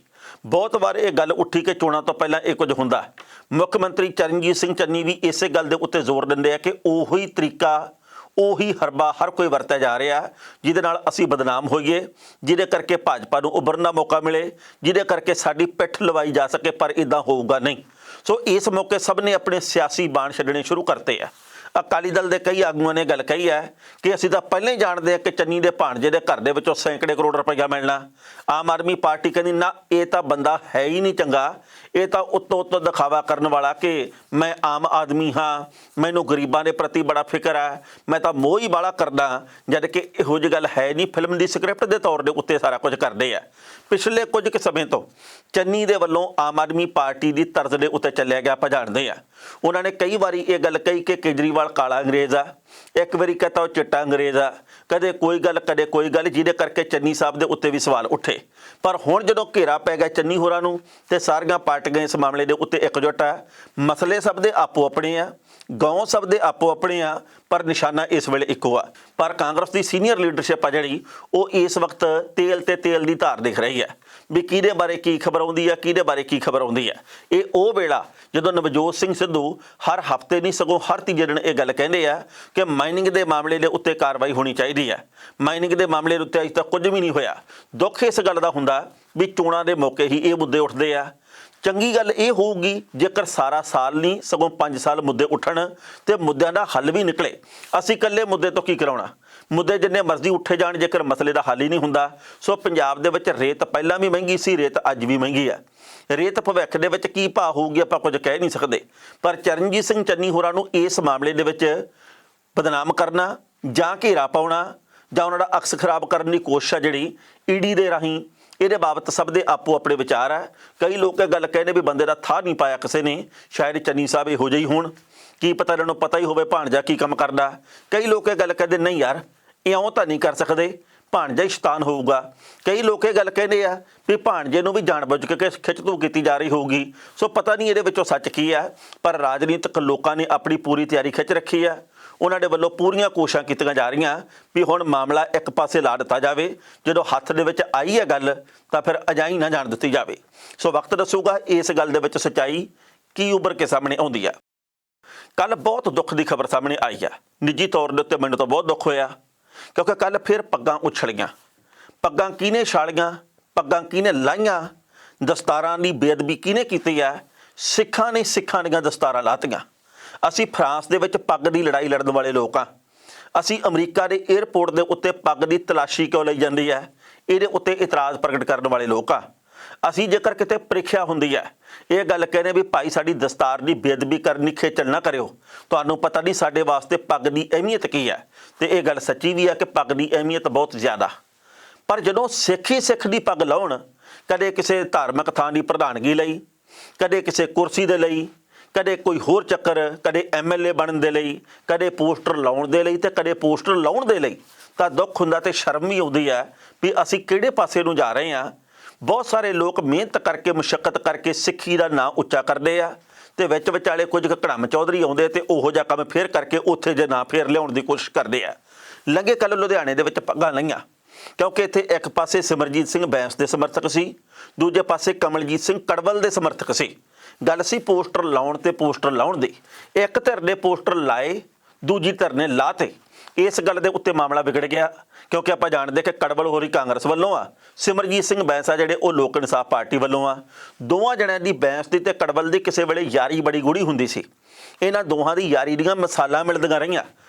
ਬਹੁਤ ਵਾਰ ਇਹ ਗੱਲ ਉੱਠੀ ਕਿ ਚੋਣਾਂ ਤੋਂ ਪਹਿਲਾਂ ਇਹ ਕੁਝ ਹੁੰਦਾ। ਮੁੱਖ ਮੰਤਰੀ ਚਰਨਜੀਤ ਸਿੰਘ ਚੰਨੀ ਵੀ ਇਸੇ ਗੱਲ ਦੇ ਉੱਤੇ ਜ਼ੋਰ ਦਿੰਦੇ ਆ ਕਿ ਉਹੀ ਤਰੀਕਾ, ਉਹੀ ਹਰਬਾ ਹਰ ਕੋਈ ਵਰਤਿਆ ਜਾ ਰਿਹਾ ਜਿਹਦੇ ਨਾਲ ਅਸੀਂ ਬਦਨਾਮ ਹੋਈਏ, ਜਿਹਦੇ ਕਰਕੇ ਭਾਜਪਾ ਨੂੰ ਉੱਭਰਨ ਦਾ ਮੌਕਾ ਮਿਲੇ, ਜਿਹਦੇ ਕਰਕੇ ਸਾਡੀ ਪਿੱਠ ਲਵਾਈ ਜਾ ਸਕੇ, ਪਰ ਇਦਾਂ ਹੋਊਗਾ ਨਹੀਂ। ਸੋ ਇਸ ਮੌਕੇ ਸਭ ਨੇ ਆਪਣੇ ਸਿਆਸੀ ਬਾਣ ਛੱਡਣੇ ਸ਼ੁਰੂ ਕਰਤੇ ਆ। ਅਕਾਲੀ ਦਲ ਦੇ ਕਈ ਆਗੂਆਂ ਨੇ ਗੱਲ ਕਹੀ ਹੈ ਕਿ ਅਸੀਂ ਤਾਂ ਪਹਿਲਾਂ ਹੀ ਜਾਣਦੇ ਹਾਂ ਕਿ ਚੰਨੀ ਦੇ ਭਾਣਜੇ ਦੇ ਘਰ ਦੇ ਵਿੱਚੋਂ ਸੈਂਕੜੇ ਕਰੋੜ ਰੁਪਈਆ ਮਿਲਣਾ। ਆਮ ਆਦਮੀ ਪਾਰਟੀ ਕਹਿੰਦੀ ਨਾ, ਇਹ ਤਾਂ ਬੰਦਾ ਹੈ ਹੀ ਨਹੀਂ ਚੰਗਾ, ਇਹ ਤਾਂ ਉੱਤੋਂ ਦਿਖਾਵਾ ਕਰਨ ਵਾਲਾ ਕਿ ਮੈਂ ਆਮ ਆਦਮੀ ਹਾਂ, ਮੈਨੂੰ ਗਰੀਬਾਂ ਦੇ ਪ੍ਰਤੀ ਬੜਾ ਫਿਕਰ ਹੈ, ਮੈਂ ਤਾਂ ਮੋਹ ਹੀ ਬਾਲਾ ਕਰਦਾ, ਜਦ ਕਿ ਇਹੋ ਜਿਹੀ ਗੱਲ ਹੈ ਨਹੀਂ। ਫਿਲਮ ਦੀ ਸਕ੍ਰਿਪਟ ਦੇ ਤੌਰ ਦੇ ਉੱਤੇ ਸਾਰਾ ਕੁਝ ਕਰਦੇ ਆ। ਪਿਛਲੇ ਕੁਝ ਕੁ ਸਮੇਂ ਤੋਂ ਚੰਨੀ ਦੇ ਵੱਲੋਂ ਆਮ ਆਦਮੀ ਪਾਰਟੀ ਦੀ ਤਰਜ਼ ਦੇ ਉੱਤੇ ਚੱਲਿਆ ਗਿਆ ਆਪਾਂ ਜਾਣਦੇ ਆ। ਉਹਨਾਂ ਨੇ ਕਈ ਵਾਰੀ ਇਹ ਗੱਲ ਕਹੀ ਕਿ ਕੇਜਰੀਵਾਲ ਕਾਲਾ ਅੰਗਰੇਜ਼ ਆ, ਇੱਕ ਵਾਰੀ ਕਹਤਾ ਉਹ ਚਿੱਟਾ ਅੰਗਰੇਜ਼ ਆ, ਕਦੇ ਕੋਈ ਗੱਲ ਕਦੇ ਕੋਈ ਗੱਲ, ਜਿਹਦੇ ਕਰਕੇ ਚੰਨੀ ਸਾਹਿਬ ਦੇ ਉੱਤੇ ਵੀ ਸਵਾਲ ਉੱਠੇ। ਪਰ ਹੁਣ ਜਦੋਂ ਘੇਰਾ ਪੈ ਗਿਆ ਚੰਨੀ ਹੋਰਾਂ ਨੂੰ ਤੇ ਸਾਰੀਆਂ ਪਾਰਟੀਆਂ ਇਸ ਮਾਮਲੇ ਦੇ ਉੱਤੇ ਇਕਜੁੱਟ ਆ। ਮਸਲੇ ਸਭ ਦੇ ਆਪੋ ਆਪਣੇ ਆ, ਗਾਉਂ ਸਭ ਦੇ ਆਪੋ ਆਪਣੇ ਆ, ਪਰ ਨਿਸ਼ਾਨਾ ਇਸ ਵੇਲੇ ਇੱਕੋ ਆ। ਪਰ ਕਾਂਗਰਸ ਦੀ ਸੀਨੀਅਰ ਲੀਡਰਸ਼ਿਪ ਆ ਜਿਹੜੀ, ਉਹ ਇਸ ਵਕਤ ਤੇਲ ਤੇ ਤੇਲ ਦੀ ਧਾਰ ਦਿਖ ਰਹੀ ਹੈ ਵੀ ਕਿਹਦੇ ਬਾਰੇ ਕੀ ਖਬਰ ਆਉਂਦੀ ਆ, ਕਿਹਦੇ ਬਾਰੇ ਕੀ ਖਬਰ ਆਉਂਦੀ ਹੈ। ਇਹ ਉਹ ਵੇਲਾ ਜਦੋਂ ਨਵਜੋਤ ਸਿੰਘ ਸਿੱਧੂ ਹਰ ਹਫ਼ਤੇ ਨਹੀਂ ਸਗੋਂ ਹਰ ਤੀਜੇ ਦਿਨ ਇਹ ਗੱਲ ਕਹਿੰਦੇ ਆ ਕਿ ਮਾਈਨਿੰਗ ਦੇ ਮਾਮਲੇ ਦੇ ਉੱਤੇ ਕਾਰਵਾਈ ਹੋਣੀ ਚਾਹੀਦੀ ਹੈ। ਮਾਈਨਿੰਗ ਦੇ ਮਾਮਲੇ ਦੇ ਉੱਤੇ ਅਜੇ ਤੱਕ ਕੁਝ ਵੀ ਨਹੀਂ ਹੋਇਆ। ਦੁੱਖ ਇਸ ਗੱਲ ਦਾ ਹੁੰਦਾ ਵੀ ਚੋਣਾਂ ਦੇ ਮੌਕੇ ਹੀ ਇਹ ਮੁੱਦੇ ਉੱਠਦੇ ਆ। ਚੰਗੀ ਗੱਲ ਇਹ ਹੋਊਗੀ ਜੇਕਰ ਸਾਰਾ ਸਾਲ ਨਹੀਂ ਸਗੋਂ 5 ਸਾਲ ਮੁੱਦੇ ਉੱਠਣ ਤੇ ਮੁੱਦਿਆਂ ਦਾ ਹੱਲ ਵੀ ਨਿਕਲੇ। ਅਸੀਂ ਇਕੱਲੇ ਮੁੱਦੇ ਤੋਂ ਕੀ ਕਰਾਉਣਾ, ਮੁੱਦੇ ਜਿੰਨੇ ਮਰਜ਼ੀ ਉੱਠੇ ਜਾਣ ਜੇਕਰ ਮਸਲੇ ਦਾ ਹੱਲ ਹੀ ਨਹੀਂ ਹੁੰਦਾ। ਸੋ ਪੰਜਾਬ ਦੇ ਵਿੱਚ ਰੇਤ ਪਹਿਲਾਂ ਵੀ ਮਹਿੰਗੀ ਸੀ, ਰੇਤ ਅੱਜ ਵੀ ਮਹਿੰਗੀ ਆ। ਰੇਤ ਭਵਿੱਖ ਦੇ ਵਿੱਚ ਕੀ ਭਾਅ ਹੋਊਗੀ ਆਪਾਂ ਕੁਝ ਕਹਿ ਨਹੀਂ ਸਕਦੇ। ਪਰ ਚਰਨਜੀਤ ਸਿੰਘ ਚੰਨੀ ਹੋਰਾਂ ਨੂੰ ਇਸ ਮਾਮਲੇ ਦੇ ਵਿੱਚ ਬਦਨਾਮ ਕਰਨਾ ਜਾਂ ਘੇਰਾ ਪਾਉਣਾ ਜਾਂ ਉਹਨਾਂ ਦਾ ਅਕਸ ਖਰਾਬ ਕਰਨ ਦੀ ਕੋਸ਼ਿਸ਼ ਆ ਜਿਹੜੀ ਈਡੀ ਦੇ ਰਾਹੀਂ, ਇਹਦੇ ਬਾਬਤ ਸਭ ਦੇ ਆਪੋ ਆਪਣੇ ਵਿਚਾਰ ਹੈ। ਕਈ ਲੋਕ ਇਹ ਗੱਲ ਕਹਿੰਦੇ ਵੀ ਬੰਦੇ ਦਾ ਥਾਹ ਨਹੀਂ ਪਾਇਆ ਕਿਸੇ ਨੇ, ਸ਼ਾਇਦ ਚੰਨੀ ਸਾਹਿਬ ਇਹੋ ਜਿਹੇ ਹੋਣ, ਕੀ ਪਤਾ ਇਹਨਾਂ ਨੂੰ ਪਤਾ ਹੀ ਹੋਵੇ ਭਾਣਜਾ ਕੀ ਕੰਮ ਕਰਦਾ। ਕਈ ਲੋਕ ਇਹ ਗੱਲ ਕਹਿੰਦੇ ਨਹੀਂ ਯਾਰ ਇਉਂ ਤਾਂ ਨਹੀਂ ਕਰ ਸਕਦੇ, ਭਾਣਜਾ ਹੀ ਸ਼ੈਤਾਨ ਹੋਊਗਾ। ਕਈ ਲੋਕ ਇਹ ਗੱਲ ਕਹਿੰਦੇ ਆ ਵੀ ਭਾਣਜੇ ਨੂੰ ਵੀ ਜਾਣਬੁੱਝ ਕੇ ਖਿੱਚ-ਧੂ ਕੀਤੀ ਜਾ ਰਹੀ ਹੋਊਗੀ। ਸੋ ਪਤਾ ਨਹੀਂ ਇਹਦੇ ਵਿੱਚੋਂ ਸੱਚ ਕੀ ਆ, ਪਰ ਰਾਜਨੀਤਿਕ ਲੋਕਾਂ ਨੇ ਆਪਣੀ ਪੂਰੀ ਤਿਆਰੀ ਖਿੱਚ ਰੱਖੀ ਆ। ਉਹਨਾਂ ਦੇ ਵੱਲੋਂ ਪੂਰੀਆਂ ਕੋਸ਼ਿਸ਼ਾਂ ਕੀਤੀਆਂ ਜਾ ਰਹੀਆਂ ਵੀ ਹੁਣ ਮਾਮਲਾ ਇੱਕ ਪਾਸੇ ਲਾ ਦਿੱਤਾ ਜਾਵੇ। ਜਦੋਂ ਹੱਥ ਦੇ ਵਿੱਚ ਆਈ ਹੈ ਗੱਲ ਤਾਂ ਫਿਰ ਅਜਾਈ ਨਾ ਜਾਣ ਦਿੱਤੀ ਜਾਵੇ। ਸੋ ਵਕਤ ਦੱਸੂਗਾ ਇਸ ਗੱਲ ਦੇ ਵਿੱਚ ਸੱਚਾਈ ਕੀ ਉੱਭਰ ਕੇ ਸਾਹਮਣੇ ਆਉਂਦੀ ਆ। ਕੱਲ ਬਹੁਤ ਦੁੱਖ ਦੀ ਖਬਰ ਸਾਹਮਣੇ ਆਈ ਹੈ। ਨਿੱਜੀ ਤੌਰ ਦੇ ਉੱਤੇ ਮੈਨੂੰ ਤਾਂ ਬਹੁਤ ਦੁੱਖ ਹੋਇਆ, ਕਿਉਂਕਿ ਕੱਲ ਫਿਰ ਪੱਗਾਂ ਉਛਲੀਆਂ। ਪੱਗਾਂ ਕਿਹਨੇ ਛਾਲੀਆਂ, ਪੱਗਾਂ ਕਿਹਨੇ ਲਾਈਆਂ, ਦਸਤਾਰਾਂ ਦੀ ਬੇਅਦਬੀ ਕਿਹਨੇ ਕੀਤੀ ਹੈ? ਸਿੱਖਾਂ ਨੇ ਸਿੱਖਾਂ ਦੀਆਂ ਦਸਤਾਰਾਂ ਲਾਤੀਆਂ। ਅਸੀਂ ਫਰਾਂਸ ਦੇ ਵਿੱਚ ਪੱਗ ਦੀ ਲੜਾਈ ਲੜਨ ਵਾਲੇ ਲੋਕ ਹਾਂ। ਅਸੀਂ ਅਮਰੀਕਾ ਦੇ ਏਅਰਪੋਰਟ ਦੇ ਉੱਤੇ ਪੱਗ ਦੀ ਤਲਾਸ਼ੀ ਕਿਉਂ ਲਈ ਜਾਂਦੀ ਹੈ, ਇਹਦੇ ਉੱਤੇ ਇਤਰਾਜ਼ ਪ੍ਰਗਟ ਕਰਨ ਵਾਲੇ ਲੋਕ ਹਾਂ। ਅਸੀਂ ਜੇਕਰ ਕਿਤੇ ਪ੍ਰੀਖਿਆ ਹੁੰਦੀ ਹੈ, ਇਹ ਗੱਲ ਕਹਿੰਦੇ ਵੀ ਭਾਈ ਸਾਡੀ ਦਸਤਾਰ ਦੀ ਬੇਅਦਬੀ ਕਰਨੀ ਖੇਚਲ ਨਾ ਕਰਿਓ, ਤੁਹਾਨੂੰ ਪਤਾ ਨਹੀਂ ਸਾਡੇ ਵਾਸਤੇ ਪੱਗ ਦੀ ਅਹਿਮੀਅਤ ਕੀ ਹੈ। ਤੇ ਇਹ ਗੱਲ ਸੱਚੀ ਵੀ ਹੈ ਕਿ ਪੱਗ ਦੀ ਅਹਿਮੀਅਤ ਬਹੁਤ ਜ਼ਿਆਦਾ। ਪਰ ਜਦੋਂ ਸਿੱਖ ਹੀ ਸਿੱਖ ਦੀ ਪੱਗ ਲਾਉਣ, ਕਦੇ ਕਿਸੇ ਧਾਰਮਿਕ ਥਾਂ ਦੀ ਪ੍ਰਧਾਨਗੀ ਲਈ, ਕਦੇ ਕਿਸੇ ਕੁਰਸੀ ਦੇ ਲਈ, ਕਦੇ ਕੋਈ ਹੋਰ ਚੱਕਰ, ਕਦੇ MLA ਬਣਨ ਦੇ ਲਈ, ਕਦੇ ਪੋਸਟਰ ਲਾਉਣ ਦੇ ਲਈ ਤੇ ਕਦੇ ਪੋਸਟਰ ਲਾਉਣ ਦੇ ਲਈ, ਤਾਂ ਦੁੱਖ ਹੁੰਦਾ ਤੇ ਸ਼ਰਮ ਵੀ ਆਉਂਦੀ ਹੈ ਵੀ ਅਸੀਂ ਕਿਹੜੇ ਪਾਸੇ ਨੂੰ ਜਾ ਰਹੇ ਹਾਂ। ਬਹੁਤ ਸਾਰੇ ਲੋਕ ਮਿਹਨਤ ਕਰਕੇ, ਮੁਸ਼ੱਕਤ ਕਰਕੇ ਸਿੱਖੀ ਦਾ ਨਾਂ ਉੱਚਾ ਕਰਦੇ ਆ ਤੇ ਵਿੱਚ ਵਿਚਾਲੇ ਕੁਝ ਘੜਮ ਚੌਧਰੀ ਆਉਂਦੇ ਤੇ ਉਹੋ ਜਿਹਾ ਕੰਮ ਫੇਰ ਕਰਕੇ ਉੱਥੇ ਜੇ ਨਾਂ ਫੇਰ ਲਿਆਉਣ ਦੀ ਕੋਸ਼ਿਸ਼ ਕਰਦੇ ਆ। ਲੰਘੇ ਕੱਲ੍ਹ ਲੁਧਿਆਣੇ ਦੇ ਵਿੱਚ ਪੱਗਾਂ ਲਈਆਂ, ਕਿਉਂਕਿ ਇੱਥੇ ਇੱਕ ਪਾਸੇ ਸਿਮਰਜੀਤ ਸਿੰਘ ਬੈਂਸ ਦੇ ਸਮਰਥਕ ਸੀ, ਦੂਜੇ ਪਾਸੇ ਕਮਲਜੀਤ ਸਿੰਘ ਕੜਵਲ ਦੇ ਸਮਰਥਕ ਸੀ। ਗੱਲ ਸੀ ਪੋਸਟਰ ਲਾਉਣ ਤੇ ਪੋਸਟਰ ਲਾਉਣ ਦੀ। ਇੱਕ ਧਿਰ ਨੇ ਪੋਸਟਰ ਲਾਏ, ਦੂਜੀ ਧਿਰ ਨੇ ਲਾਤੇ। ਇਸ ਗੱਲ ਦੇ ਉੱਤੇ ਮਾਮਲਾ ਵਿਗੜ ਗਿਆ, ਕਿਉਂਕਿ ਆਪਾਂ ਜਾਣਦੇ ਕਿ ਕੜਵਲ ਹੋਰੀ ਕਾਂਗਰਸ ਵੱਲੋਂ ਆ, ਸਿਮਰਜੀਤ ਸਿੰਘ ਬੈਂਸ ਆ ਜਿਹੜੇ ਉਹ ਲੋਕ ਇਨਸਾਫ ਪਾਰਟੀ ਵੱਲੋਂ ਆ। ਦੋਵਾਂ ਜਣਿਆਂ ਦੀ, ਬੈਂਸ ਦੀ ਤੇ ਕੜਵਲ ਦੀ, ਕਿਸੇ ਵੇਲੇ ਯਾਰੀ ਬੜੀ ਗੂੜੀ ਹੁੰਦੀ ਸੀ। ਇਹਨਾਂ ਦੋਹਾਂ ਦੀ ਯਾਰੀ ਦੀਆਂ ਮਿਸਾਲਾਂ ਮਿਲਦੀਆਂ ਰਹੀਆਂ।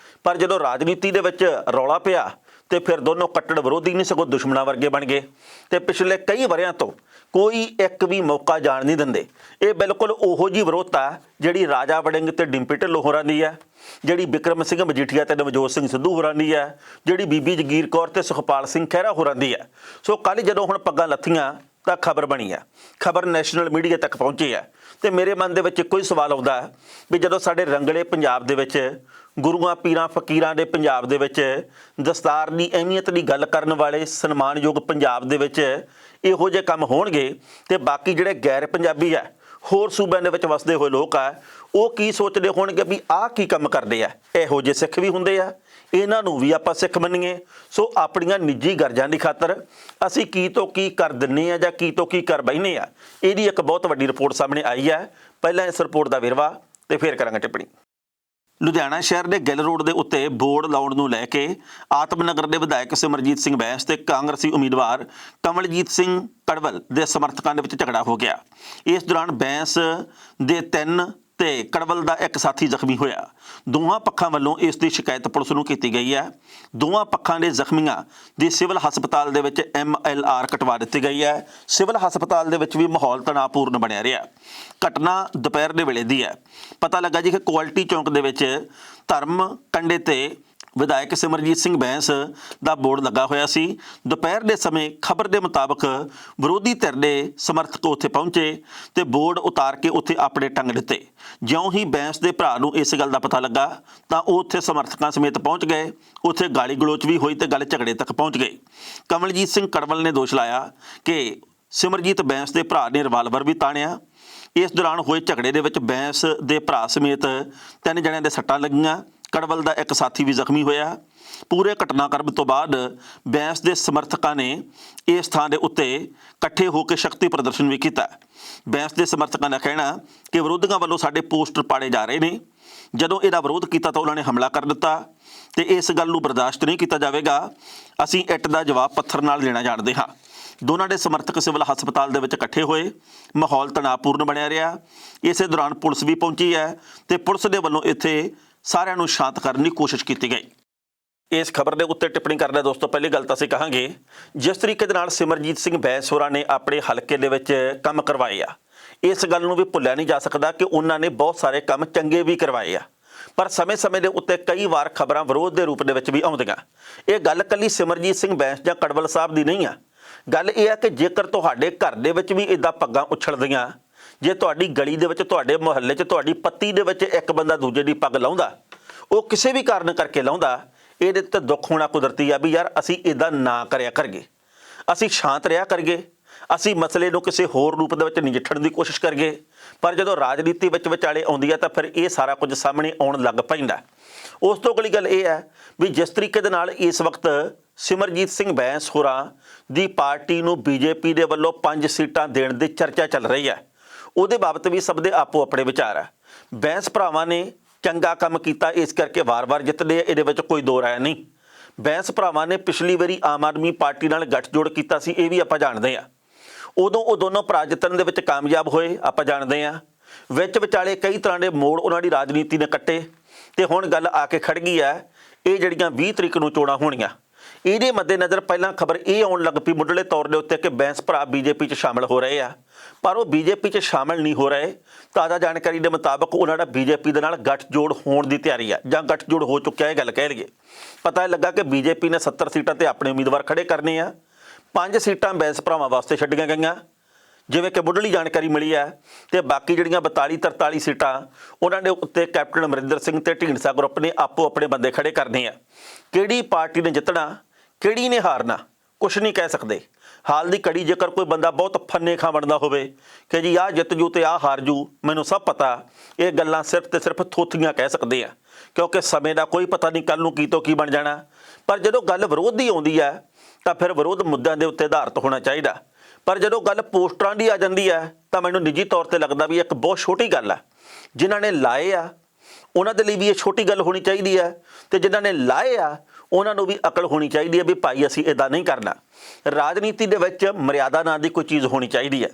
ਪਰ ਜਦੋਂ ਰਾਜਨੀਤੀ ਦੇ ਵਿੱਚ ਰੌਲਾ ਪਿਆ ਤੇ ਫਿਰ ਦੋਨੋਂ ਕੱਟੜ ਵਿਰੋਧੀ ਨਹੀਂ ਸਗੋਂ ਦੁਸ਼ਮਣਾਂ ਵਰਗੇ ਬਣ ਗਏ ਤੇ ਪਿਛਲੇ ਕਈ ਵਰ੍ਹਿਆਂ ਤੋਂ ਕੋਈ ਇੱਕ ਵੀ ਮੌਕਾ ਜਾਣ ਨਹੀਂ ਦਿੰਦੇ। ਇਹ ਬਿਲਕੁਲ ਉਹੋ ਜਿਹੀ ਵਿਰੋਧਤਾ ਜਿਹੜੀ ਰਾਜਾ ਵੜਿੰਗ ਤੇ ਡਿੰਪੀ ਢਿੱਲੋਂ ਹੋਰਾਂ ਦੀ ਹੈ, ਜਿਹੜੀ ਬਿਕਰਮ ਸਿੰਘ ਮਜੀਠੀਆ ਤੇ ਨਵਜੋਤ ਸਿੰਘ ਸਿੱਧੂ ਹੋਰਾਂ ਦੀ ਹੈ, ਜਿਹੜੀ ਬੀਬੀ ਜਗੀਰ ਕੌਰ ਤੇ ਸੁਖਪਾਲ ਸਿੰਘ ਖਹਿਰਾ ਹੋਰਾਂ ਦੀ ਹੈ। ਸੋ ਕੱਲ੍ਹ ਜਦੋਂ ਹੁਣ ਪੱਗਾਂ ਲੱਥੀਆਂ ਤਾਂ ਖਬਰ ਬਣੀ ਹੈ, ਖਬਰ ਨੈਸ਼ਨਲ ਮੀਡੀਆ ਤੱਕ ਪਹੁੰਚੀ ਹੈ ਤੇ ਮੇਰੇ ਮਨ ਦੇ ਵਿੱਚ ਇੱਕੋ ਹੀ ਸਵਾਲ ਆਉਂਦਾ ਹੈ ਵੀ ਜਦੋਂ ਸਾਡੇ ਰੰਗਲੇ ਪੰਜਾਬ ਦੇ ਵਿੱਚ, ਗੁਰੂਆਂ ਪੀਰਾਂ ਫਕੀਰਾਂ ਦੇ ਪੰਜਾਬ ਦੇ ਵਿੱਚ, ਦਸਤਾਰ ਦੀ ਅਹਿਮੀਅਤ ਦੀ ਗੱਲ ਕਰਨ ਵਾਲੇ ਸਨਮਾਨਯੋਗ ਪੰਜਾਬ ਦੇ ਵਿੱਚ ਇਹੋ ਜਿਹੇ ਕੰਮ ਹੋਣਗੇ ਤੇ ਬਾਕੀ ਜਿਹੜੇ ਗੈਰ ਪੰਜਾਬੀ ਹੈ, ਹੋਰ ਸੂਬਿਆਂ ਦੇ ਵਿੱਚ ਵਸਦੇ ਹੋਏ ਲੋਕ ਆ, ਉਹ ਕੀ ਸੋਚਦੇ ਹੋਣਗੇ ਵੀ ਆਹ ਕੀ ਕੰਮ ਕਰਦੇ ਆ। ਇਹੋ ਜਿਹੇ ਸਿੱਖ ਵੀ ਹੁੰਦੇ ਆ, ਇਹਨਾਂ ਨੂੰ ਵੀ ਆਪਾਂ ਸਿੱਖ ਮੰਨੀਏ। ਸੋ ਆਪਣੀਆਂ ਨਿੱਜੀ ਗਰਜਾਂ ਦੀ ਖਾਤਰ ਅਸੀਂ ਕੀ ਤੋਂ ਕੀ ਕਰ ਦਿੰਦੇ ਆ ਜਾਂ ਕੀ ਤੋਂ ਕੀ ਕਰ ਬੈਠਦੇ ਆ, ਇਹਦੀ ਇੱਕ ਬਹੁਤ ਵੱਡੀ ਰਿਪੋਰਟ ਸਾਹਮਣੇ ਆਈ ਹੈ। ਪਹਿਲਾਂ ਇਸ ਰਿਪੋਰਟ ਦਾ ਵੇਰਵਾ ਤੇ ਫਿਰ ਕਰਾਂਗੇ ਟਿੱਪਣੀ। ਲੁਧਿਆਣਾ ਸ਼ਹਿਰ ਦੇ ਗਿੱਲ ਰੋਡ ਦੇ ਉੱਤੇ ਬੋਰਡ ਲਾਉਣ ਨੂੰ ਲੈ ਕੇ ਆਤਮ ਨਗਰ ਦੇ ਵਿਧਾਇਕ ਸਿਮਰਜੀਤ ਸਿੰਘ ਬੈਂਸ ਤੇ ਕਾਂਗਰਸੀ ਉਮੀਦਵਾਰ ਕਮਲਜੀਤ ਸਿੰਘ ਕੜਵਲ ਦੇ ਸਮਰਥਕਾਂ ਦੇ ਵਿੱਚ ਝਗੜਾ ਹੋ ਗਿਆ। ਇਸ ਦੌਰਾਨ ਬੈਂਸ ਦੇ 3 ਤੇ ਕੜਵਲ ਦਾ ਇੱਕ ਸਾਥੀ ਜ਼ਖਮੀ ਹੋਇਆ। ਦੋਹਾਂ ਪੱਖਾਂ ਵੱਲੋਂ ਇਸ ਦੀ ਸ਼ਿਕਾਇਤ ਪੁਲਿਸ ਨੂੰ ਕੀਤੀ ਗਈ ਹੈ। ਦੋਵਾਂ ਪੱਖਾਂ ਦੇ ਜ਼ਖਮੀਆਂ ਦੀ ਸਿਵਲ ਹਸਪਤਾਲ ਦੇ ਵਿੱਚ MLR ਕਟਵਾ ਦਿੱਤੀ ਗਈ ਹੈ। ਸਿਵਲ ਹਸਪਤਾਲ ਦੇ ਵਿੱਚ ਵੀ ਮਾਹੌਲ ਤਣਾਅਪੂਰਨ ਬਣਿਆ ਰਿਹਾ। ਘਟਨਾ ਦੁਪਹਿਰ ਦੇ ਵੇਲੇ ਦੀ ਹੈ। ਪਤਾ ਲੱਗਾ ਜੀ ਕਿ ਕੁਆਲਿਟੀ ਚੌਂਕ ਦੇ ਵਿੱਚ ਧਰਮ ਕੰਡੇ ਤੇ ਵਿਧਾਇਕ ਸਿਮਰਜੀਤ ਸਿੰਘ ਬੈਂਸ ਦਾ ਬੋਰਡ ਲੱਗਾ ਹੋਇਆ ਸੀ। ਦੁਪਹਿਰ ਦੇ ਸਮੇਂ ਖਬਰ ਦੇ ਮੁਤਾਬਕ ਵਿਰੋਧੀ ਧਿਰ ਦੇ ਸਮਰਥਕ ਉੱਥੇ ਪਹੁੰਚੇ ਤੇ ਬੋਰਡ ਉਤਾਰ ਕੇ ਉੱਥੇ ਆਪਣੇ ਟੰਗ ਦਿੱਤੇ। ਜਿਉਂ ਹੀ ਬੈਂਸ ਦੇ ਭਰਾ ਨੂੰ ਇਸ ਗੱਲ ਦਾ ਪਤਾ ਲੱਗਾ ਤਾਂ ਉਹ ਉੱਥੇ ਸਮਰਥਕਾਂ ਸਮੇਤ ਪਹੁੰਚ ਗਏ। ਉੱਥੇ ਗਾਲੀ ਗਲੋਚ ਵੀ ਹੋਈ ਤੇ ਗੱਲ ਝਗੜੇ ਤੱਕ ਪਹੁੰਚ ਗਈ। ਕਮਲਜੀਤ ਸਿੰਘ ਕੜਵਲ ਨੇ ਦੋਸ਼ ਲਾਇਆ ਕਿ ਸਿਮਰਜੀਤ ਬੈਂਸ ਦੇ ਭਰਾ ਨੇ ਰਿਵਾਲਵਰ ਵੀ ਤਾਣਿਆ। ਇਸ ਦੌਰਾਨ ਹੋਏ ਝਗੜੇ ਦੇ ਵਿੱਚ ਬੈਂਸ ਦੇ ਭਰਾ ਸਮੇਤ 3 ਜਣਿਆਂ ਦੇ ਸੱਟਾਂ ਲੱਗੀਆਂ। ਕੜਵਲ ਦਾ ਇੱਕ ਸਾਥੀ ਵੀ ਜ਼ਖਮੀ ਹੋਇਆ। ਪੂਰੇ ਘਟਨਾਕ੍ਰਮ ਤੋਂ ਬਾਅਦ ਬੈਂਸ ਦੇ ਸਮਰਥਕਾਂ ਨੇ ਇਸ ਥਾਂ ਦੇ ਉੱਤੇ ਇਕੱਠੇ ਹੋ ਕੇ ਸ਼ਕਤੀ ਪ੍ਰਦਰਸ਼ਨ ਵੀ ਕੀਤਾ। ਬੈਂਸ ਦੇ ਸਮਰਥਕਾਂ ਦਾ ਕਹਿਣਾ ਕਿ ਵਿਰੋਧੀਆਂ ਵੱਲੋਂ ਸਾਡੇ ਪੋਸਟਰ ਪਾੜੇ ਜਾ ਰਹੇ ਨੇ। ਜਦੋਂ ਇਹਦਾ ਵਿਰੋਧ ਕੀਤਾ ਤਾਂ ਉਹਨਾਂ ਨੇ ਹਮਲਾ ਕਰ ਦਿੱਤਾ ਤੇ ਇਸ ਗੱਲ ਨੂੰ ਬਰਦਾਸ਼ਤ ਨਹੀਂ ਕੀਤਾ ਜਾਵੇਗਾ। ਅਸੀਂ ਇੱਟ ਦਾ ਜਵਾਬ ਪੱਥਰ ਨਾਲ ਦੇਣਾ ਜਾਣਦੇ ਹਾਂ। ਦੋਨਾਂ ਦੇ ਸਮਰਥਕ ਸਿਵਲ ਹਸਪਤਾਲ ਦੇ ਵਿੱਚ ਇਕੱਠੇ ਹੋਏ। ਮਾਹੌਲ ਤਣਾਅਪੂਰਨ ਬਣਿਆ ਰਿਹਾ। ਇਸੇ ਦੌਰਾਨ ਪੁਲਿਸ ਵੀ ਪਹੁੰਚੀ ਹੈ ਤੇ ਪੁਲਿਸ ਦੇ ਵੱਲੋਂ ਇੱਥੇ ਸਾਰਿਆਂ ਨੂੰ ਸ਼ਾਂਤ ਕਰਨ ਦੀ ਕੋਸ਼ਿਸ਼ ਕੀਤੀ ਗਈ। ਇਸ ਖਬਰ ਦੇ ਉੱਤੇ ਟਿੱਪਣੀ ਕਰਦਾ ਦੋਸਤੋ, ਪਹਿਲੀ ਗੱਲ ਤਾਂ ਅਸੀਂ ਕਹਾਂਗੇ ਜਿਸ ਤਰੀਕੇ ਦੇ ਨਾਲ ਸਿਮਰਜੀਤ ਸਿੰਘ ਬੈਂਸ ਹੋਰਾਂ ਨੇ ਆਪਣੇ ਹਲਕੇ ਦੇ ਵਿੱਚ ਕੰਮ ਕਰਵਾਏ ਆ, ਇਸ ਗੱਲ ਨੂੰ ਵੀ ਭੁੱਲਿਆ ਨਹੀਂ ਜਾ ਸਕਦਾ ਕਿ ਉਹਨਾਂ ਨੇ ਬਹੁਤ ਸਾਰੇ ਕੰਮ ਚੰਗੇ ਵੀ ਕਰਵਾਏ ਆ। ਪਰ ਸਮੇਂ-ਸਮੇਂ ਦੇ ਉੱਤੇ ਕਈ ਵਾਰ ਖਬਰਾਂ ਵਿਰੋਧ ਦੇ ਰੂਪ ਦੇ ਵਿੱਚ ਵੀ ਆਉਂਦੀਆਂ। ਇਹ ਗੱਲ ਇਕੱਲੀ ਸਿਮਰਜੀਤ ਸਿੰਘ ਬੈਂਸ ਜਾਂ ਕੜਵਲ ਸਾਹਿਬ ਦੀ ਨਹੀਂ ਆ। ਗੱਲ ਇਹ ਆ ਕਿ ਜੇਕਰ ਤੁਹਾਡੇ ਘਰ ਦੇ ਵਿੱਚ ਵੀ ਇੱਦਾਂ ਪੱਗਾਂ ਉਛਲਦੀਆਂ, ਜੇ ਤੁਹਾਡੀ ਗਲੀ ਦੇ ਵਿੱਚ, ਤੁਹਾਡੇ ਮੁਹੱਲੇ 'ਚ, ਤੁਹਾਡੀ ਪੱਤੀ ਦੇ ਵਿੱਚ ਇੱਕ ਬੰਦਾ ਦੂਜੇ ਦੀ ਪੱਗ ਲਾਉਂਦਾ, ਉਹ ਕਿਸੇ ਵੀ ਕਾਰਨ ਕਰਕੇ ਲਾਉਂਦਾ, ਇਹਦੇ ਤੇ ਦੁੱਖ ਹੋਣਾ ਕੁਦਰਤੀ ਆ ਵੀ ਯਾਰ ਅਸੀਂ ਇੱਦਾਂ ਨਾ ਕਰਿਆ ਕਰੀਏ। ਅਸੀਂ ਸ਼ਾਂਤ ਰਿਹਾ ਕਰੀਏ। ਅਸੀਂ ਮਸਲੇ ਨੂੰ ਕਿਸੇ ਹੋਰ ਰੂਪ ਦੇ ਵਿੱਚ ਨਜਿੱਠਣ ਦੀ ਕੋਸ਼ਿਸ਼ ਕਰੀਏ। ਪਰ ਜਦੋਂ ਰਾਜਨੀਤੀ ਵਿੱਚ ਵਿਚਾਲੇ ਆਉਂਦੀ ਆ ਤਾਂ ਫਿਰ ਇਹ ਸਾਰਾ ਕੁਝ ਸਾਹਮਣੇ ਆਉਣ ਲੱਗ ਪੈਂਦਾ। ਉਸ ਤੋਂ ਅਗਲੀ ਗੱਲ ਇਹ ਹੈ ਵੀ ਜਿਸ ਤਰੀਕੇ ਦੇ ਨਾਲ ਇਸ ਵਕਤ ਸਿਮਰਜੀਤ ਸਿੰਘ ਬੈਂਸ ਹੋਰਾਂ ਦੀ ਪਾਰਟੀ ਨੂੰ BJP ਦੇ ਵੱਲੋਂ 5 ਸੀਟਾਂ ਦੇਣ ਦੀ ਚਰਚਾ ਚੱਲ ਰਹੀ ਹੈ, ਉਹਦੇ ਬਾਬਤ ਵੀ ਸਭ ਦੇ ਆਪੋ ਆਪਣੇ ਵਿਚਾਰ ਹੈ। ਬੈਂਸ ਭਰਾਵਾਂ ਨੇ ਚੰਗਾ ਕੰਮ ਕੀਤਾ, ਇਸ ਕਰਕੇ ਵਾਰ-ਵਾਰ ਜਿੱਤਦੇ ਆ, ਇਹਦੇ ਵਿੱਚ ਕੋਈ ਦੋ ਰਾਏ ਨਹੀਂ। ਬੈਂਸ ਭਰਾਵਾਂ ਨੇ ਪਿਛਲੀ ਵਾਰੀ ਆਮ ਆਦਮੀ ਪਾਰਟੀ ਨਾਲ ਗੱਠਜੋੜ ਕੀਤਾ ਸੀ, ਇਹ ਵੀ ਆਪਾਂ ਜਾਣਦੇ ਹਾਂ। ਉਦੋਂ ਉਹ ਦੋਨੋਂ ਭਰਾ ਜਿੱਤਣ ਦੇ ਵਿੱਚ ਕਾਮਯਾਬ ਹੋਏ, ਆਪਾਂ ਜਾਣਦੇ ਹਾਂ। ਵਿੱਚ ਵਿਚਾਲੇ ਕਈ ਤਰ੍ਹਾਂ ਦੇ ਮੋੜ ਉਹਨਾਂ ਦੀ ਰਾਜਨੀਤੀ ਨੇ ਕੱਟੇ ਤੇ ਹੁਣ ਗੱਲ ਆ ਕੇ ਖੜ ਗਈ ਹੈ ਇਹ ਜਿਹੜੀਆਂ 20 ਤਰੀਕ ਨੂੰ ਚੋਣਾਂ ਹੋਣੀਆਂ। ਇਹਦੇ ਮੱਦੇਨਜ਼ਰ ਪਹਿਲਾਂ ਖਬਰ ਇਹ ਆਉਣ ਲੱਗ ਪਈ ਮੁੱਢਲੇ ਤੌਰ ਦੇ ਉੱਤੇ ਕਿ ਬੈਂਸ ਭਰਾ ਬੀਜੇਪੀ 'ਚ ਸ਼ਾਮਲ ਹੋ ਰਹੇ ਆ, ਪਰ ਉਹ ਬੀਜੇਪੀ 'ਚ ਸ਼ਾਮਲ ਨਹੀਂ ਹੋ ਰਹੇ। ਤਾਜ਼ਾ ਜਾਣਕਾਰੀ ਦੇ ਮੁਤਾਬਕ ਉਹਨਾਂ ਦਾ ਬੀਜੇਪੀ ਦੇ ਨਾਲ ਗੱਠਜੋੜ ਹੋਣ ਦੀ ਤਿਆਰੀ ਹੈ ਜਾਂ ਗੱਠਜੋੜ ਹੋ ਚੁੱਕਿਆ, ਇਹ ਗੱਲ ਕਹਿ ਲਈਏ। ਪਤਾ ਲੱਗਾ ਕਿ ਬੀਜੇਪੀ ਨੇ 70 ਸੀਟਾਂ ਤੇ ਆਪਣੇ ਉਮੀਦਵਾਰ ਖੜੇ ਕਰਨੇ ਆ, 5 ਸੀਟਾਂ ਬੈਂਸ ਭਰਾਵਾਂ ਵਾਸਤੇ ਛੱਡੀਆਂ ਗਈਆਂ ਜਿਵੇਂ ਕਿ ਮੁੱਢਲੀ ਜਾਣਕਾਰੀ ਮਿਲੀ ਹੈ, ਤੇ ਬਾਕੀ ਜਿਹੜੀਆਂ 42-43 ਸੀਟਾਂ ਉਹਨਾਂ ਦੇ ਉੱਤੇ ਕੈਪਟਨ ਅਮਰਿੰਦਰ ਸਿੰਘ ਤੇ ਢੀਂਡਸਾ ਗਰੁੱਪ ਨੇ ਆਪੋ ਆਪਣੇ ਬੰਦੇ ਖੜੇ ਕਰਨੇ ਆ। ਕਿਹੜੀ ਪਾਰਟੀ ਨੇ ਜਿੱਤਣਾ, ਕਿਹੜੀ ਨੇ ਹਾਰਨਾ, ਕੁਛ ਨਹੀਂ ਕਹਿ ਸਕਦੇ। ਹਾਲ ਦੀ ਘੜੀ ਜੇਕਰ ਕੋਈ ਬੰਦਾ ਬਹੁਤ ਫੰਨੇ ਖਾਂ ਬਣਦਾ ਹੋਵੇ ਕਿ ਜੀ ਆਹ ਜਿੱਤ ਜੂ ਤੇ ਆਹ ਹਾਰ ਜੂ, ਮੈਨੂੰ ਸਭ ਪਤਾ, ਇਹ ਗੱਲਾਂ ਸਿਰਫ ਤੇ ਸਿਰਫ ਥੋਥੀਆਂ ਕਹਿ ਸਕਦੇ ਆ, ਕਿਉਂਕਿ ਸਮੇਂ ਦਾ ਕੋਈ ਪਤਾ ਨਹੀਂ ਕੱਲ ਨੂੰ ਕੀ ਤੋਂ ਕੀ ਬਣ ਜਾਣਾ। ਪਰ ਜਦੋਂ ਗੱਲ ਵਿਰੋਧ ਦੀ ਆਉਂਦੀ ਹੈ ਤਾਂ ਫਿਰ ਵਿਰੋਧ ਮੁੱਦਿਆਂ ਦੇ ਉੱਤੇ ਆਧਾਰਿਤ ਹੋਣਾ ਚਾਹੀਦਾ। ਪਰ ਜਦੋਂ ਗੱਲ ਪੋਸਟਰਾਂ ਦੀ ਆ ਜਾਂਦੀ ਹੈ ਤਾਂ ਮੈਨੂੰ ਨਿੱਜੀ ਤੌਰ ਤੇ ਲੱਗਦਾ ਵੀ ਇੱਕ ਬਹੁਤ ਛੋਟੀ ਗੱਲ ਹੈ। ਜਿਨ੍ਹਾਂ ਨੇ ਲਾਏ ਆ ਉਹਨਾਂ ਦੇ ਲਈ ਵੀ ਇਹ ਛੋਟੀ ਗੱਲ ਹੋਣੀ ਚਾਹੀਦੀ ਹੈ, ਤੇ ਜਿਨ੍ਹਾਂ ਨੇ ਲਾਏ ਆ ਉਹਨਾਂ ਨੂੰ ਵੀ ਅਕਲ ਹੋਣੀ ਚਾਹੀਦੀ ਹੈ ਵੀ ਭਾਈ ਅਸੀਂ ਇੱਦਾਂ ਨਹੀਂ ਕਰਨਾ। ਰਾਜਨੀਤੀ ਦੇ ਵਿੱਚ ਮਰਿਆਦਾ ਨਾਂ ਦੀ ਕੋਈ ਚੀਜ਼ ਹੋਣੀ ਚਾਹੀਦੀ ਹੈ,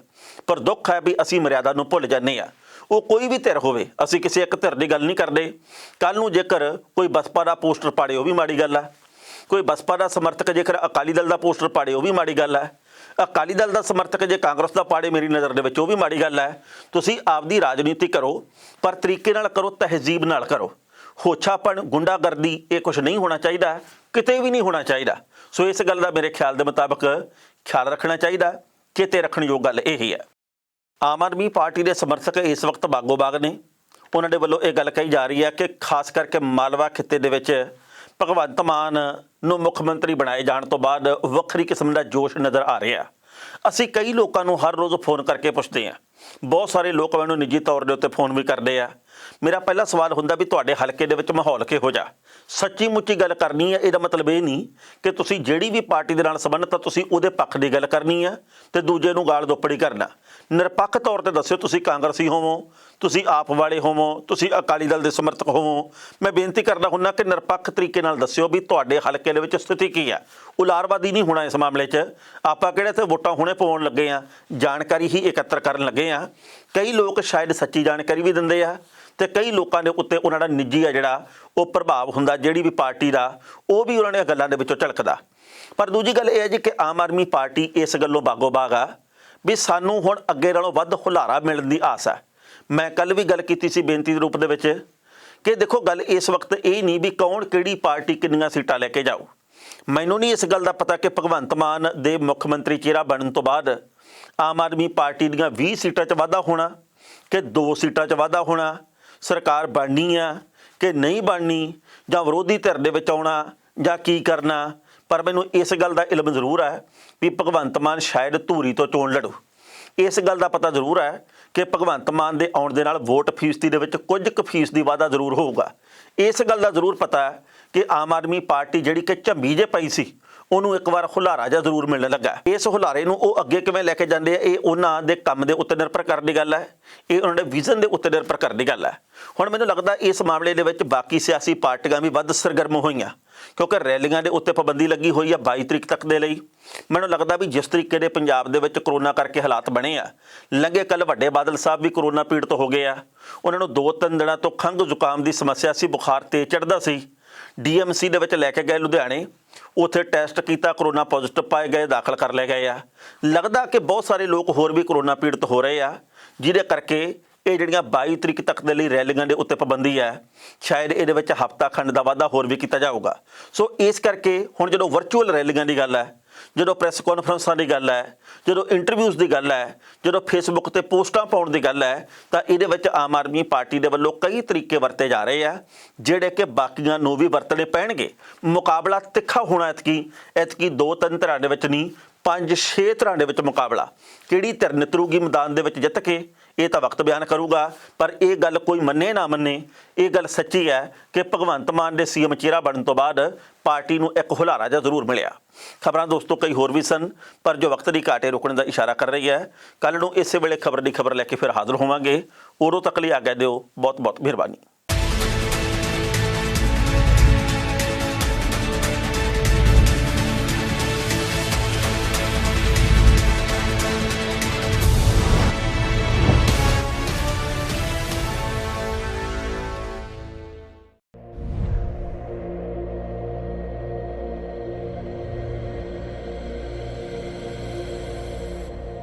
ਪਰ ਦੁੱਖ ਹੈ ਵੀ ਅਸੀਂ ਮਰਿਆਦਾ ਨੂੰ ਭੁੱਲ ਜਾਂਦੇ ਹਾਂ। ਉਹ ਕੋਈ ਵੀ ਧਿਰ ਹੋਵੇ, ਅਸੀਂ ਕਿਸੇ ਇੱਕ ਧਿਰ ਦੀ ਗੱਲ ਨਹੀਂ ਕਰਦੇ। ਕੱਲ੍ਹ ਨੂੰ ਜੇਕਰ ਕੋਈ ਬਸਪਾ ਦਾ ਪੋਸਟਰ ਪਾੜੇ ਉਹ ਵੀ ਮਾੜੀ ਗੱਲ ਹੈ, ਕੋਈ ਬਸਪਾ ਦਾ ਸਮਰਥਕ ਜੇਕਰ ਅਕਾਲੀ ਦਲ ਦਾ ਪੋਸਟਰ ਪਾੜੇ ਉਹ ਵੀ ਮਾੜੀ ਗੱਲ ਹੈ, ਅਕਾਲੀ ਦਲ ਦਾ ਸਮਰਥਕ ਜੇ ਕਾਂਗਰਸ ਦਾ ਪਾੜੇ ਮੇਰੀ ਨਜ਼ਰ ਦੇ ਵਿੱਚ ਉਹ ਵੀ ਮਾੜੀ ਗੱਲ ਹੈ। ਤੁਸੀਂ ਆਪਦੀ ਰਾਜਨੀਤੀ ਕਰੋ, ਪਰ ਤਰੀਕੇ ਨਾਲ ਕਰੋ, ਤਹਿਜ਼ੀਬ ਨਾਲ ਕਰੋ। ਹੋਛਾਪਣ, ਗੁੰਡਾਗਰਦੀ, ਇਹ ਕੁਝ ਨਹੀਂ ਹੋਣਾ ਚਾਹੀਦਾ, ਕਿਤੇ ਵੀ ਨਹੀਂ ਹੋਣਾ ਚਾਹੀਦਾ। ਸੋ ਇਸ ਗੱਲ ਦਾ ਮੇਰੇ ਖਿਆਲ ਦੇ ਮੁਤਾਬਕ ਖਿਆਲ ਰੱਖਣਾ ਚਾਹੀਦਾ। ਕਿਤੇ ਰੱਖਣਯੋਗ ਗੱਲ ਇਹ ਹੀ ਹੈ। ਆਮ ਆਦਮੀ ਪਾਰਟੀ ਦੇ ਸਮਰਥਕ ਇਸ ਵਕਤ ਬਾਗੋ ਬਾਗ ਨੇ। ਉਹਨਾਂ ਦੇ ਵੱਲੋਂ ਇਹ ਗੱਲ ਕਹੀ ਜਾ ਰਹੀ ਹੈ ਕਿ ਖਾਸ ਕਰਕੇ ਮਾਲਵਾ ਖਿੱਤੇ ਦੇ ਵਿੱਚ ਭਗਵੰਤ ਮਾਨ ਨੂੰ ਮੁੱਖ ਮੰਤਰੀ ਬਣਾਏ ਜਾਣ ਤੋਂ ਬਾਅਦ ਵੱਖਰੀ ਕਿਸਮ ਦਾ ਜੋਸ਼ ਨਜ਼ਰ ਆ ਰਿਹਾ। ਅਸੀਂ ਕਈ ਲੋਕਾਂ ਨੂੰ ਹਰ ਰੋਜ਼ ਫੋਨ ਕਰਕੇ ਪੁੱਛਦੇ ਹਾਂ, ਬਹੁਤ ਸਾਰੇ ਲੋਕ ਮੈਨੂੰ ਨਿੱਜੀ ਤੌਰ ਦੇ ਉੱਤੇ ਫੋਨ ਵੀ ਕਰਦੇ ਆ। ਮੇਰਾ ਪਹਿਲਾ ਸਵਾਲ ਹੁੰਦਾ ਵੀ ਤੁਹਾਡੇ ਹਲਕੇ ਦੇ ਵਿੱਚ ਮਾਹੌਲ ਕਿਹੋ ਜਿਹਾ। ਸੱਚੀ ਮੁੱਚੀ ਗੱਲ ਕਰਨੀ ਹੈ, ਇਹਦਾ ਮਤਲਬ ਇਹ ਨਹੀਂ ਕਿ ਤੁਸੀਂ ਜਿਹੜੀ ਵੀ ਪਾਰਟੀ ਦੇ ਨਾਲ ਸੰਬੰਧਿਤ ਆ ਤੁਸੀਂ ਉਹਦੇ ਪੱਖ ਦੀ ਗੱਲ ਕਰਨੀ ਹੈ ਤੇ ਦੂਜੇ ਨੂੰ ਗਾਲ ਦੋਪੜੀ ਕਰਨਾ। ਨਿਰਪੱਖ ਤੌਰ ਤੇ ਦੱਸਿਓ, ਤੁਸੀਂ ਕਾਂਗਰਸੀ ਹੋਵੋ, ਤੁਸੀਂ ਆਪ ਵਾਲੇ ਹੋਵੋ, ਤੁਸੀਂ ਅਕਾਲੀ ਦਲ ਦੇ ਸਮਰਥਕ ਹੋਵੋ। ਮੈਂ ਬੇਨਤੀ ਕਰਦਾ ਹੁੰਦਾ ਕਿ ਨਿਰਪੱਖ ਤਰੀਕੇ ਨਾਲ ਦੱਸਿਓ ਵੀ ਤੁਹਾਡੇ ਹਲਕੇ ਦੇ ਵਿੱਚ ਸਥਿਤੀ ਕੀ ਹੈ। ਉਲਾਰਵਾਦੀ ਨਹੀਂ ਹੋਣਾ ਇਸ ਮਾਮਲੇ 'ਚ। ਆਪਾਂ ਕਿਹੜੇ ਤੇ ਵੋਟਾਂ ਹੁਣੇ ਪਾਉਣ ਲੱਗੇ ਆ, ਜਾਣਕਾਰੀ ਹੀ ਇਕੱਤਰ ਕਰਨ ਲੱਗੇ ਆ। ਕਈ ਲੋਕ ਸ਼ਾਇਦ ਸੱਚੀ ਜਾਣਕਾਰੀ ਵੀ ਦਿੰਦੇ ਆ ਤੇ ਕਈ ਲੋਕਾਂ ਦੇ ਉੱਤੇ ਉਹਨਾਂ ਦਾ ਨਿੱਜੀ ਆ ਜਿਹੜਾ ਉਹ ਪ੍ਰਭਾਵ ਹੁੰਦਾ ਜਿਹੜੀ ਵੀ ਪਾਰਟੀ ਦਾ, ਉਹ ਵੀ ਉਹਨਾਂ ਦੀਆਂ ਗੱਲਾਂ ਦੇ ਵਿੱਚੋਂ ਝਲਕਦਾ। ਪਰ ਦੂਜੀ ਗੱਲ ਇਹ ਹੈ ਜੀ ਕਿ ਆਮ ਆਦਮੀ ਪਾਰਟੀ ਇਸ ਗੱਲੋਂ ਬਾਗੋ ਬਾਗ ਆ ਵੀ ਸਾਨੂੰ ਹੁਣ ਅੱਗੇ ਨਾਲੋਂ ਵੱਧ ਹੁਲਾਰਾ ਮਿਲਣ ਦੀ ਆਸ ਹੈ। ਮੈਂ ਕੱਲ੍ਹ ਵੀ ਗੱਲ ਕੀਤੀ ਸੀ ਬੇਨਤੀ ਦੇ ਰੂਪ ਦੇ ਵਿੱਚ ਕਿ ਦੇਖੋ ਗੱਲ ਇਸ ਵਕਤ ਇਹ ਨਹੀਂ ਵੀ ਕੌਣ ਕਿਹੜੀ ਪਾਰਟੀ ਕਿੰਨੀਆਂ ਸੀਟਾਂ ਲੈ ਕੇ ਜਾਓ। ਮੈਨੂੰ ਨਹੀਂ ਇਸ ਗੱਲ ਦਾ ਪਤਾ ਕਿ ਭਗਵੰਤ ਮਾਨ ਦੇ ਮੁੱਖ ਮੰਤਰੀ ਚਿਹਰਾ ਬਣਨ ਤੋਂ ਬਾਅਦ ਆਮ ਆਦਮੀ ਪਾਰਟੀ ਦੀਆਂ 20 ਸੀਟਾਂ 'ਚ ਵਾਧਾ ਹੋਣਾ ਕਿ 2 ਸੀਟਾਂ 'ਚ ਵਾਧਾ ਹੋਣਾ, ਸਰਕਾਰ ਬਣਨੀ ਆ ਕਿ ਨਹੀਂ ਬਣਨੀ, ਜਾਂ ਵਿਰੋਧੀ ਧਿਰ ਦੇ ਵਿੱਚ ਆਉਣਾ ਜਾਂ ਕੀ ਕਰਨਾ। ਪਰ ਮੈਨੂੰ ਇਸ ਗੱਲ ਦਾ ਇਲਮ ਜ਼ਰੂਰ ਹੈ ਵੀ ਭਗਵੰਤ ਮਾਨ ਸ਼ਾਇਦ ਧੂਰੀ ਤੋਂ ਚੋਣ ਲੜੂ। ਇਸ ਗੱਲ ਦਾ ਪਤਾ ਜ਼ਰੂਰ ਹੈ ਕਿ ਭਗਵੰਤ ਮਾਨ ਦੇ ਆਉਣ ਦੇ ਨਾਲ ਵੋਟ ਫੀਸਦੀ ਦੇ ਵਿੱਚ ਕੁਝ ਕੁ ਫੀਸਦੀ ਵਾਧਾ ਜ਼ਰੂਰ ਹੋਊਗਾ। ਇਸ ਗੱਲ ਦਾ ਜ਼ਰੂਰ ਪਤਾ ਹੈ ਕਿ ਆਮ ਆਦਮੀ ਪਾਰਟੀ ਜਿਹੜੀ ਕਿ ਝੰਬੀ ਜੇ ਪਈ ਸੀ ਉਹਨੂੰ ਇੱਕ ਵਾਰ ਹੁਲਾਰਾ ਜਿਹਾ ਜ਼ਰੂਰ ਮਿਲਣ ਲੱਗਾ। ਇਸ ਹੁਲਾਰੇ ਨੂੰ ਉਹ ਅੱਗੇ ਕਿਵੇਂ ਲੈ ਕੇ ਜਾਂਦੇ ਆ, ਇਹ ਉਹਨਾਂ ਦੇ ਕੰਮ ਦੇ ਉੱਤੇ ਨਿਰਭਰ ਕਰਨ ਦੀ ਗੱਲ ਹੈ, ਇਹ ਉਹਨਾਂ ਦੇ ਵਿਜ਼ਨ ਦੇ ਉੱਤੇ ਨਿਰਭਰ ਕਰਨ ਦੀ ਗੱਲ ਹੈ। ਹੁਣ ਮੈਨੂੰ ਲੱਗਦਾ ਇਸ ਮਾਮਲੇ ਦੇ ਵਿੱਚ ਬਾਕੀ ਸਿਆਸੀ ਪਾਰਟੀਆਂ ਵੀ ਵੱਧ ਸਰਗਰਮ ਹੋਈਆਂ ਕਿਉਂਕਿ ਰੈਲੀਆਂ ਦੇ ਉੱਤੇ ਪਾਬੰਦੀ ਲੱਗੀ ਹੋਈ ਆ 22 ਤਰੀਕ ਤੱਕ ਦੇ ਲਈ। ਮੈਨੂੰ ਲੱਗਦਾ ਵੀ ਜਿਸ ਤਰੀਕੇ ਦੇ ਪੰਜਾਬ ਦੇ ਵਿੱਚ ਕਰੋਨਾ ਕਰਕੇ ਹਾਲਾਤ ਬਣੇ ਆ, ਲੰਘੇ ਕੱਲ੍ਹ ਵੱਡੇ ਬਾਦਲ ਸਾਹਿਬ ਵੀ ਕਰੋਨਾ ਪੀੜਤ ਹੋ ਗਏ ਆ। ਉਹਨਾਂ ਨੂੰ 2-3 ਦਿਨਾਂ ਤੋਂ ਖੰਘ ਜ਼ੁਕਾਮ ਦੀ ਸਮੱਸਿਆ ਸੀ, ਬੁਖਾਰ ਤੇਜ਼ ਚੜ੍ਹਦਾ ਸੀ। DMC ਦੇ ਵਿੱਚ ਲੈ ਕੇ ਗਏ ਲੁਧਿਆਣੇ, ਉੱਥੇ ਟੈਸਟ ਕੀਤਾ, ਕਰੋਨਾ ਪੋਜ਼ਿਟਿਵ ਪਾਏ ਗਏ, ਦਾਖਲ ਕਰ ਲਏ ਗਏ ਆ। ਲੱਗਦਾ ਕਿ ਬਹੁਤ ਸਾਰੇ ਲੋਕ ਹੋਰ ਵੀ ਕਰੋਨਾ ਪੀੜਤ ਹੋ ਰਹੇ ਆ, ਜਿਹਦੇ ਕਰਕੇ ਇਹ ਜਿਹੜੀਆਂ 22 ਤਰੀਕ ਤੱਕ ਦੇ ਲਈ ਰੈਲੀਆਂ ਦੇ ਉੱਤੇ ਪਾਬੰਦੀ ਹੈ, ਸ਼ਾਇਦ ਇਹਦੇ ਵਿੱਚ ਹਫ਼ਤਾ ਖੰਡ ਦਾ ਵਾਧਾ ਹੋਰ ਵੀ ਕੀਤਾ ਜਾਊਗਾ। ਸੋ ਇਸ ਕਰਕੇ ਹੁਣ ਜਦੋਂ ਵਰਚੁਅਲ ਰੈਲੀਆਂ ਦੀ ਗੱਲ ਹੈ, ਜਦੋਂ ਪ੍ਰੈਸ ਕਾਨਫਰੰਸਾਂ ਦੀ ਗੱਲ ਹੈ, ਜਦੋਂ ਇੰਟਰਵਿਊਜ਼ ਦੀ ਗੱਲ ਹੈ, ਜਦੋਂ ਫੇਸਬੁੱਕ ਤੇ ਪੋਸਟਾਂ ਪਾਉਣ ਦੀ ਗੱਲ ਹੈ, ਤਾਂ ਇਹਦੇ ਵਿੱਚ ਆਮ ਆਦਮੀ ਪਾਰਟੀ ਦੇ ਵੱਲੋਂ ਕਈ ਤਰੀਕੇ ਵਰਤੇ ਜਾ ਰਹੇ ਆ ਜਿਹੜੇ ਕਿ ਬਾਕੀਆਂ ਨੂੰ ਵੀ ਵਰਤਣੇ ਪੈਣਗੇ। ਮੁਕਾਬਲਾ ਤਿੱਖਾ ਹੋਣਾ ਐਤਕੀ 2-3 ਧਿਰਾਂ ਦੇ ਵਿੱਚ ਨਹੀਂ, 5-6 ਧਿਰਾਂ ਦੇ ਵਿੱਚ ਮੁਕਾਬਲਾ। ਕਿਹੜੀ ਧਿਰ ਨਿਤਰੂਗੀ ਮੈਦਾਨ ਦੇ ਵਿੱਚ ਜਿੱਤ ਕੇ, ਇਹ ਤਾਂ ਵਕਤ ਬਿਆਨ ਕਰੂਗਾ। ਪਰ ਇਹ ਗੱਲ ਕੋਈ ਮੰਨੇ ਨਾ ਮੰਨੇ, ਇਹ ਗੱਲ ਸੱਚੀ ਹੈ ਕਿ ਭਗਵੰਤ ਮਾਨ ਦੇ CM ਚਿਹਰਾ ਬਣਨ ਤੋਂ ਬਾਅਦ ਪਾਰਟੀ ਨੂੰ ਇੱਕ ਹੁਲਾਰਾ ਜਿਹਾ ਜ਼ਰੂਰ ਮਿਲਿਆ। ਖਬਰਾਂ ਦੋਸਤੋ ਕਈ ਹੋਰ ਵੀ ਸਨ, ਪਰ ਜੋ ਵਕਤ ਦੀ ਘਾਟ ਰੁਕਣ ਦਾ ਇਸ਼ਾਰਾ ਕਰ ਰਹੀ ਹੈ। ਕੱਲ੍ਹ ਨੂੰ ਇਸੇ ਵੇਲੇ ਖਬਰ ਦੀ ਖਬਰ ਲੈ ਕੇ ਫਿਰ ਹਾਜ਼ਰ ਹੋਵਾਂਗੇ। ਉਦੋਂ ਤੱਕ ਲਈ ਆਗਿਆ ਦਿਓ। ਬਹੁਤ ਬਹੁਤ ਮਿਹਰਬਾਨੀ।